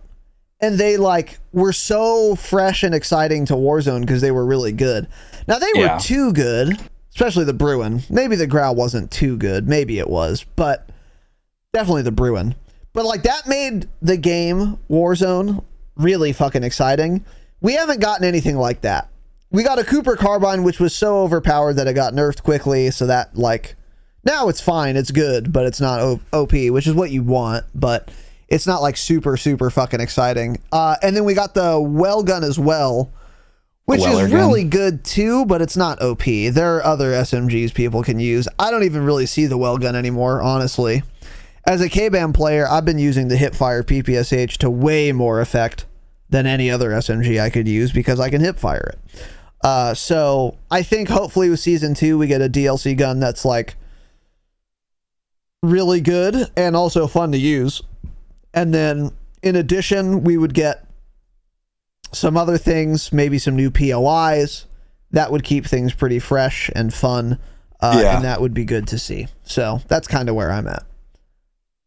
and they like were so fresh and exciting to Warzone because they were really good. Now they were too good, especially the Bruin. Maybe the Grau wasn't too good. Maybe it was, but definitely the Bruin. But like, that made the game Warzone really fucking exciting. We haven't gotten anything like that. We got a Cooper carbine, which was so overpowered that it got nerfed quickly. So that, like, now it's fine. It's good, but it's not OP, which is what you want. But it's not like super, super fucking exciting. And then we got the well gun as well, which is really good too, but it's not OP. There are other SMGs people can use. I don't even really see the well gun anymore, honestly. As a K-Bam player, I've been using the hipfire PPSH to way more effect than any other SMG I could use because I can hipfire it. So I think hopefully with season 2 we get a DLC gun that's like really good and also fun to use. And then in addition, we would get some other things, maybe some new POIs that would keep things pretty fresh and fun. And that would be good to see. So that's kind of where I'm at.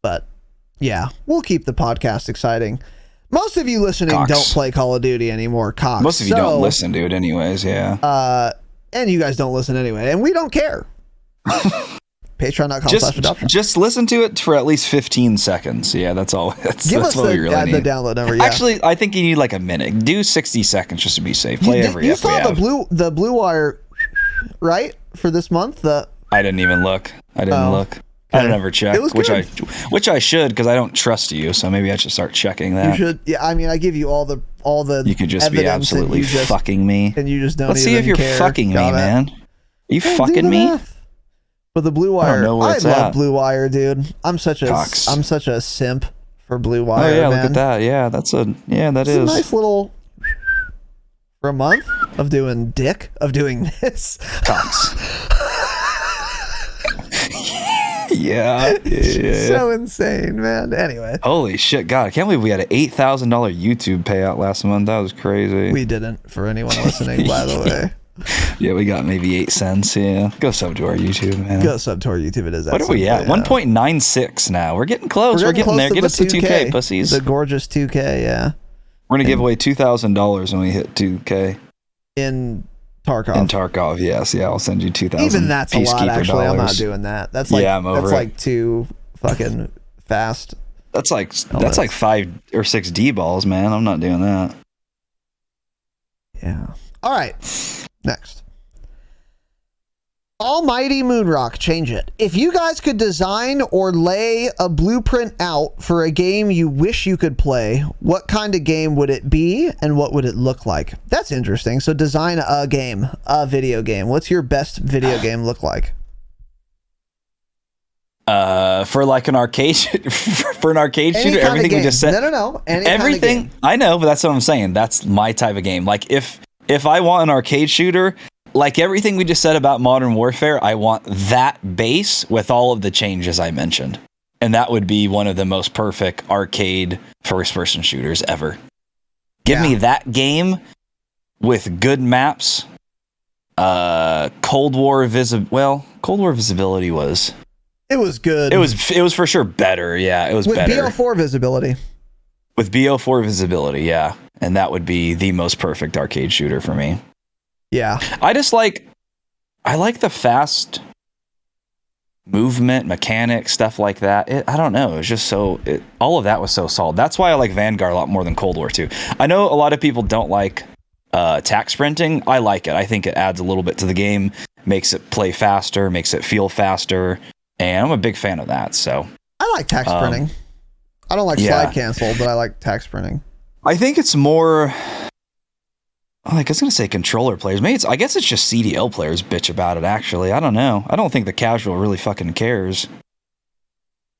But yeah, we'll keep the podcast exciting. Most of you listening don't play Call of Duty anymore, Cox. Most of you don't listen to it anyways, yeah. And you guys don't listen anyway, and we don't care. Patreon.com/Dropshot. Just listen to it for at least 15 seconds. Yeah, that's all. Give us what we really need. The download number. Yeah. Actually, I think you need like a minute. Do 60 seconds just to be safe. Play every You saw the blue wire, right, for this month? I didn't even look. I look. I don't ever check, which I should, because I don't trust you. So maybe I should start checking that. You should. Yeah, I mean, I give you all the. You could just be absolutely fucking me, and you just don't. Let's see if you're fucking me, man. Are you fucking me? But the Blue Wire, know where I it's love at. Blue Wire, dude. I'm such a simp for Blue Wire. Oh yeah, man. look at that. Yeah, that It's is a nice little for a month of doing this. Cox. yeah. So insane, man. Anyway, Holy shit, God! I can't believe we had an $8,000 YouTube payout last month. That was crazy. we didn't. For anyone listening, by the way, Yeah, we got maybe 8 cents. Yeah, go sub to our YouTube, man. go sub to our YouTube. It is. What are we at? 1.96 now. We're getting close. We're getting close there. to Get the us to 2K, pussies. The gorgeous 2K, yeah. We're gonna give away $2,000 when we hit 2K In Tarkov. in Tarkov. Yes, yeah. I'll send you 2,000. Even that's a lot. Peacekeeper Actually, I'm not dollars. doing that. That's like I'm over that's it. like too fucking fast. That's like 5 or 6 D balls, man. I'm not doing that. Yeah. All right. Next. Almighty Moonrock, change it. If you guys could design or lay a blueprint out for a game you wish you could play, what kind of game would it be and what would it look like? That's interesting. So design a game, a video game. What's your best video game look like? For like an arcade for an arcade Any shooter, kind of everything we game. just said. No. Any kind of everything game. I know, but that's what I'm saying. That's my type of game. Like if I want an arcade shooter, like everything we just said about Modern Warfare, I want that base with all of the changes I mentioned. And that would be one of the most perfect arcade first-person shooters ever. Give me that game with good maps. Cold War visibility was... It was good. It was for sure better. Yeah, it was with better. BO4 visibility. With BO4 visibility, yeah. And that would be the most perfect arcade shooter for me. Yeah. I like the fast movement, mechanics, stuff like that. I don't know. It was just all of that was so solid. That's why I like Vanguard a lot more than Cold War 2. I know a lot of people don't like tac sprinting. I like it. I think it adds a little bit to the game, makes it play faster, makes it feel faster. And I'm a big fan of that. So I like tac sprinting. I don't like slide cancel, but I like tac sprinting. I think it's more... I was going to say controller players. Maybe I guess it's just CDL players bitch about it, actually. I don't know. I don't think the casual really fucking cares.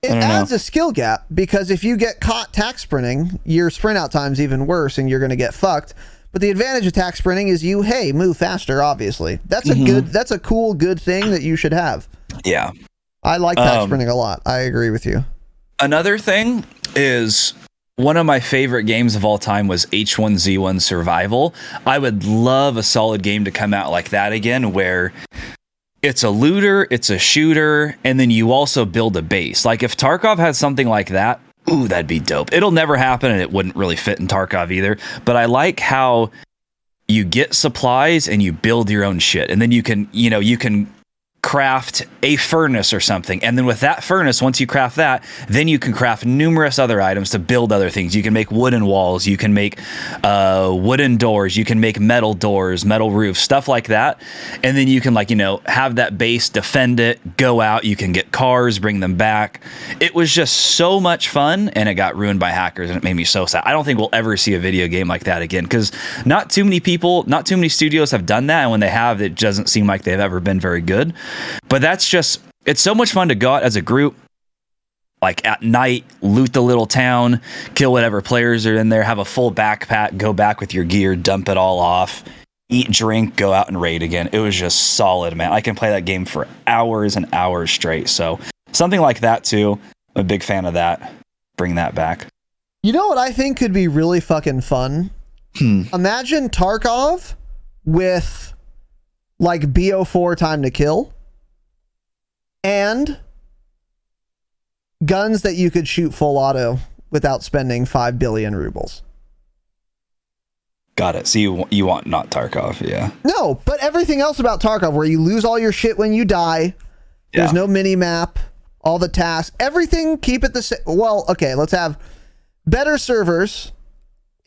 It adds a skill gap, because if you get caught tac sprinting, your sprint out time's even worse and you're going to get fucked. But the advantage of tac sprinting is move faster, obviously. That's that's a cool, good thing that you should have. Yeah. I like tac sprinting a lot. I agree with you. Another thing is... one of my favorite games of all time was H1Z1 Survival. I would love a solid game to come out like that again, where it's a looter, it's a shooter, and then you also build a base. Like if Tarkov had something like that, ooh, that'd be dope. It'll never happen, and it wouldn't really fit in Tarkov either. But I like how you get supplies and you build your own shit, and then you can craft a furnace or something, and then with that furnace, once you craft that, then you can craft numerous other items to build other things. You can make wooden walls, you can make wooden doors, you can make metal doors, metal roofs, stuff like that. And then you can have that base, defend it, go out, you can get cars, bring them back. It was just so much fun, and it got ruined by hackers, and it made me so sad. I don't think we'll ever see a video game like that again, because not too many studios have done that, and when they have, it doesn't seem like they've ever been very good. But it's so much fun to go out as a group, like at night, loot the little town, kill whatever players are in there, have a full backpack, go back with your gear, dump it all off, eat, drink, go out and raid again. It was just solid, man. I can play that game for hours and hours straight. So something like that too. I'm a big fan of that. Bring that back. You know what I think could be really fucking fun? Imagine Tarkov with like BO4 time to kill and guns that you could shoot full auto without spending 5 billion rubles. Got it. So you want not Tarkov, yeah. No, but everything else about Tarkov, where you lose all your shit when you die, there's no mini map, all the tasks, everything, keep it the same. Well, okay, let's have better servers,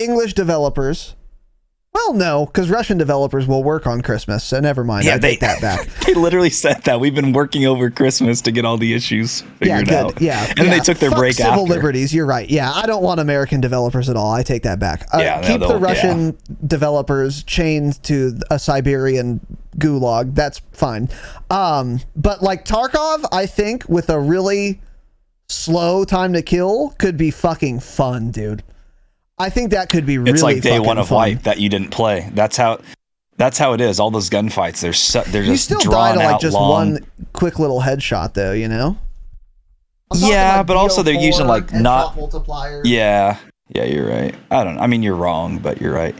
English developers. Well, no, because Russian developers will work on Christmas, so never mind. Yeah, I take that back. They literally said that. We've been working over Christmas to get all the issues figured out. Yeah, and then they took their break civil after. liberties, you're right. Yeah, I don't want American developers at all. I take that back. Keep the Russian developers chained to a Siberian gulag. That's fine. But like Tarkov, I think with a really slow time to kill could be fucking fun, dude. I think that could be really It's like day one of fun. Wipe that you didn't play. That's how it is. All those gunfights, they're You just still drawn die to like out just long. one quick little headshot though, you know? Yeah, but also they're BO4, using like not multipliers. Yeah, you're right. I mean, you're wrong, but you're right.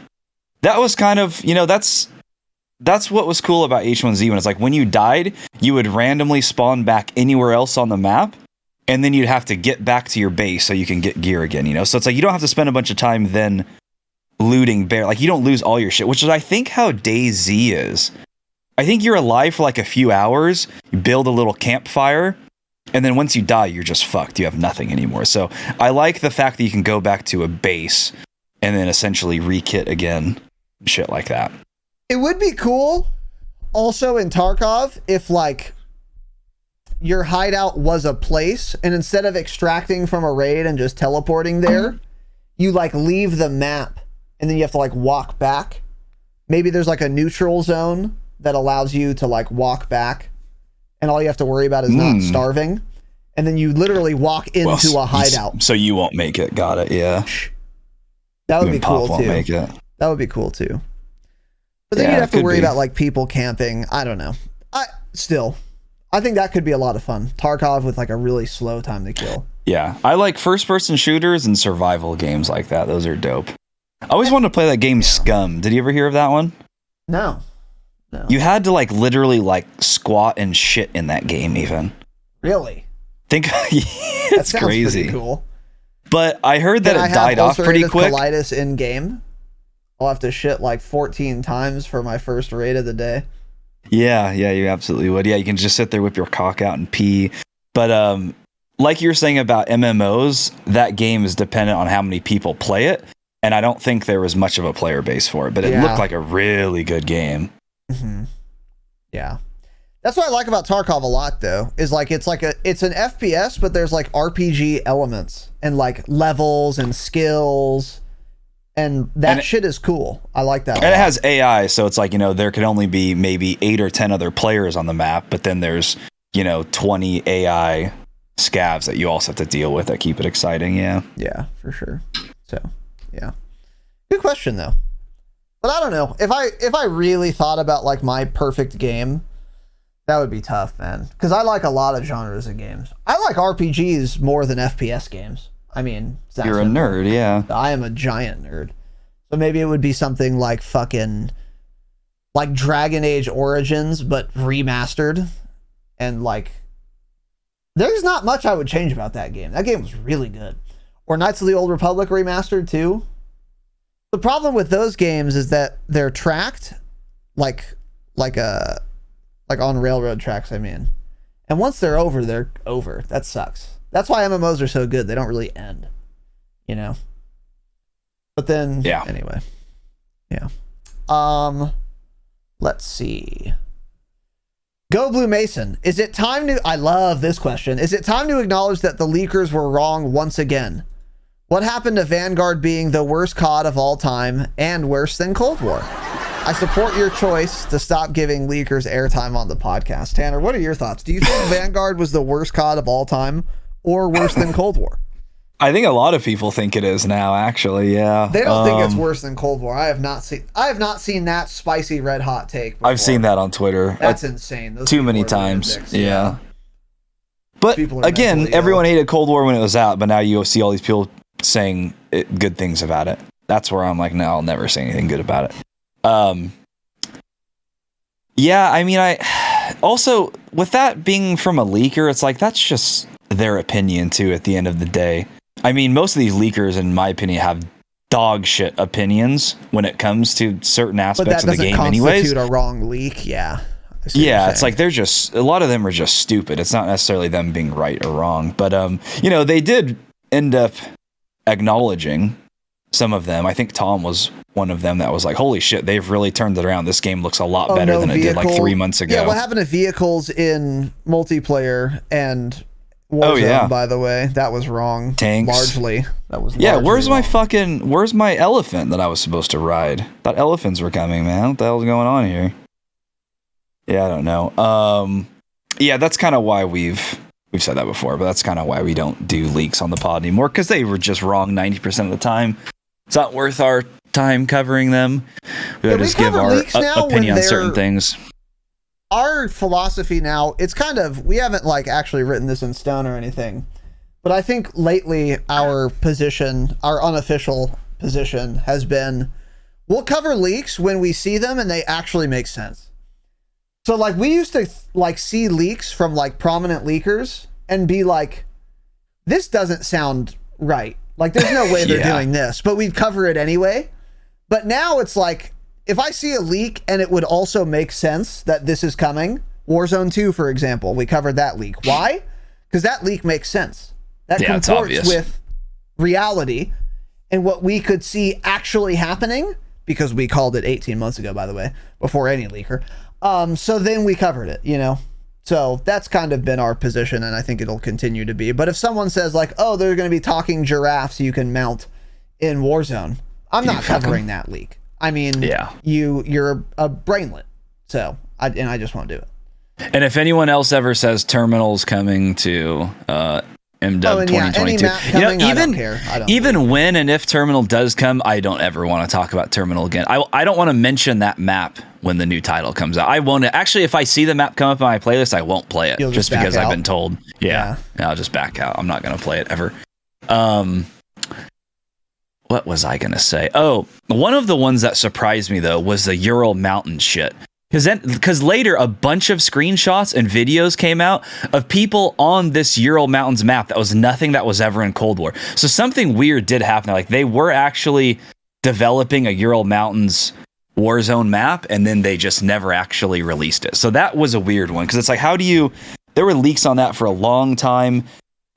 That was kind of, that's what was cool about H1Z1. It's like when you died, you would randomly spawn back anywhere else on the map, and then you'd have to get back to your base so you can get gear again, So it's like you don't have to spend a bunch of time then looting bear. Like you don't lose all your shit, which is I think how DayZ is. I think you're alive for like a few hours, you build a little campfire, and then once you die, you're just fucked. You have nothing anymore. So I like the fact that you can go back to a base and then essentially rekit again, shit like that. It would be cool also in Tarkov if like your hideout was a place and instead of extracting from a raid and just teleporting there, you like leave the map and then you have to like walk back. Maybe there's like a neutral zone that allows you to like walk back and all you have to worry about is not starving. And then you literally walk into a hideout. So you won't make it. Got it. Yeah. That would be cool won't too. Make it. That would be cool too. But then you'd have to worry about like people camping. I don't know. I think that could be a lot of fun. Tarkov with like a really slow time to kill. Yeah. I like first person shooters and survival games like that. Those are dope. I always wanted to play that game Scum. Did you ever hear of that one? No. You had to like literally like squat and shit in that game even. Really? It's crazy. Pretty cool. But I heard that it died off pretty quick. Colitis in game. I'll have to shit like 14 times for my first raid of the day. Yeah, you absolutely would. Yeah, you can just sit there, whip your cock out and pee. But like you're saying about MMOs, that game is dependent on how many people play it. And I don't think there was much of a player base for it, but it looked like a really good game. Mm-hmm. Yeah. That's what I like about Tarkov a lot though, is like it's an FPS, but there's like RPG elements and like levels and skills. And that shit is cool. I like that. And it has AI, so it's like, there could only be maybe 8 or 10 other players on the map, but then there's, 20 AI scavs that you also have to deal with that keep it exciting, yeah. Yeah, for sure. So, yeah. Good question though. But I don't know. If I really thought about like my perfect game, that would be tough, man. Because I like a lot of genres of games. I like RPGs more than FPS games. I mean, you're a nerd, yeah. I am a giant nerd. So maybe it would be something like fucking like Dragon Age Origins, but remastered. And like, there's not much I would change about that game. That game was really good. Or Knights of the Old Republic remastered too. The problem with those games is that they're tracked like on railroad tracks, I mean. And once they're over, they're over. That sucks. That's why MMOs are so good. They don't really end, But then, anyway. Yeah. Let's see. Go Blue Mason. Is it time to... I love this question. Is it time to acknowledge that the leakers were wrong once again? What happened to Vanguard being the worst COD of all time and worse than Cold War? I support your choice to stop giving leakers airtime on the podcast. Tanner, what are your thoughts? Do you think Vanguard was the worst COD of all time or worse than Cold War? I think a lot of people think it is now, actually, yeah. They don't think it's worse than Cold War. I have not seen that spicy red hot take before. I've seen that on Twitter. That's insane. Those too many times. lunatics. Yeah. But again, everyone hated Cold War when it was out, but now you see all these people saying good things about it. That's where I'm like, no, I'll never say anything good about it. Yeah, I mean, I also, with that being from a leaker, it's like, that's just their opinion too at the end of the day. I mean, most of these leakers, in my opinion, have dog shit opinions when it comes to certain aspects of the game anyways. But that doesn't constitute a wrong leak, yeah. Yeah, it's like they're just, a lot of them are just stupid. It's not necessarily them being right or wrong. But, they did end up acknowledging some of them. I think Tom was one of them that was like, holy shit, they've really turned it around. This game looks a lot better than it did like 3 months ago. Yeah, what happened to vehicles in multiplayer and Warzone, by the way? That was wrong. Tanks. Largely. That was where's my elephant that I was supposed to ride? Thought elephants were coming, man. What the hell's going on here? Yeah, I don't know. Yeah, that's kind of why we've said that before, but that's kind of why we don't do leaks on the pod anymore, because they were just wrong 90% of the time. It's not worth our time covering them. We just give our opinion on certain things. Our philosophy now, it's kind of, we haven't like actually written this in stone or anything, but I think lately our position, our unofficial position has been, we'll cover leaks when we see them and they actually make sense. So like we used to like see leaks from like prominent leakers and be like, this doesn't sound right. Like there's no way they're doing this, but we'd cover it anyway. But now it's like, if I see a leak and it would also make sense that this is coming, Warzone 2, for example, we covered that leak. Why? Because that leak makes sense. That comports with reality and what we could see actually happening, because we called it 18 months ago, by the way, before any leaker. So then we covered it, you know? So that's kind of been our position, and I think it'll continue to be. But if someone says like, oh, they're going to be talking giraffes you can mount in Warzone, I'm not covering that leak. I mean, you're a brainlet, so I just won't do it. And if anyone else ever says terminals coming to MW 2022, I don't care. Even when and if terminal does come, I don't ever want to talk about terminal again. I don't want to mention that map when the new title comes out. I won't actually. If I see the map come up on my playlist, I won't play it just because I've been told. Yeah, I'll just back out. I'm not going to play it ever. What was I going to say? Oh, one of the ones that surprised me, though, was the Ural Mountain shit. Because later, a bunch of screenshots and videos came out of people on this Ural Mountains map that was nothing that was ever in Cold War. So something weird did happen. Like, they were actually developing a Ural Mountains Warzone map, and then they just never actually released it. So that was a weird one, because it's like, how do you... There were leaks on that for a long time,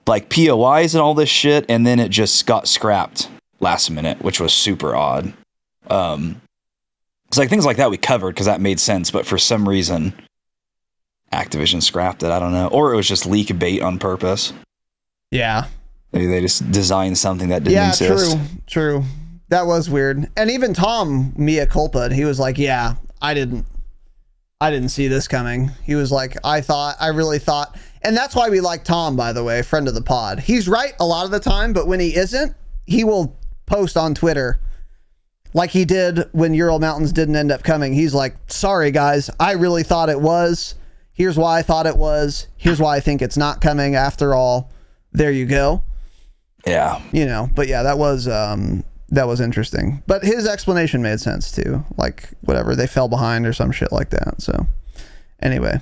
like POIs and all this shit, and then it just got scrapped last minute, which was super odd. It's like things like that we covered because that made sense, but for some reason Activision scrapped it. I don't know, or it was just leak bait on purpose. Yeah, they just designed something that didn't exist. True. That was weird. And even Tom mea culpa, he was like, "Yeah, I didn't see this coming." He was like, I really thought," and that's why we like Tom, by the way, friend of the pod. He's right a lot of the time, but when he isn't, he will post on Twitter like he did when Ural Mountains didn't end up coming. He's like, "Sorry guys, I really thought it was. Here's why I thought it was. Here's why I think it's not coming after all. There you go." Yeah. You know, but yeah, that was interesting. But his explanation made sense too. Like whatever, they fell behind or some shit like that. So anyway.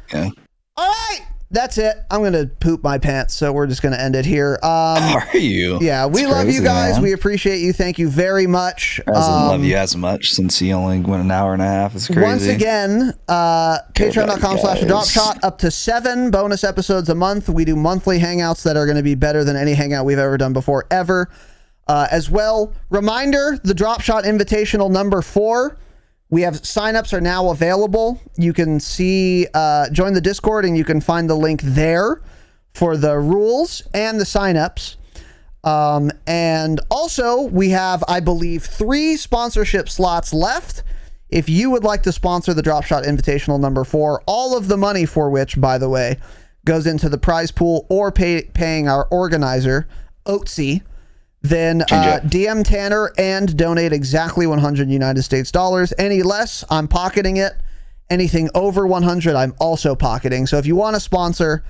Okay. All right. That's it. I'm going to poop my pants, so we're just going to end it here. Are you? Yeah, we love you guys. Man. We appreciate you. Thank you very much. I love you as much since you only went an hour and a half. It's crazy. Once again, patreon.com/Dropshot, up to 7 bonus episodes a month. We do monthly hangouts that are going to be better than any hangout we've ever done before, ever. As well, reminder, the Dropshot Invitational number 4. We have signups are now available. You can see, join the Discord, and you can find the link there for the rules and the signups. And also, we have, I believe, 3 sponsorship slots left. If you would like to sponsor the Dropshot Invitational number 4, all of the money for which, by the way, goes into the prize pool or paying our organizer, Oatsy, then DM Tanner and donate exactly 100 United States dollars. Any less, I'm pocketing it. Anything over 100, I'm also pocketing. So if you want to sponsor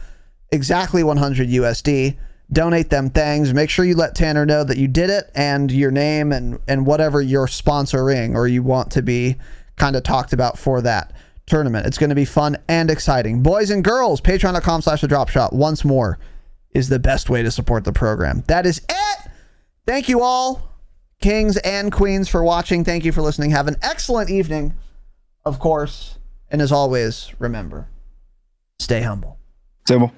exactly 100 USD, donate them things. Make sure you let Tanner know that you did it and your name and whatever you're sponsoring or you want to be kind of talked about for that tournament. It's going to be fun and exciting. Boys and girls, patreon.com/thedropshot once more is the best way to support the program. That is it. Thank you all, kings and queens, for watching. Thank you for listening. Have an excellent evening, of course. And as always, remember, stay humble. Stay humble.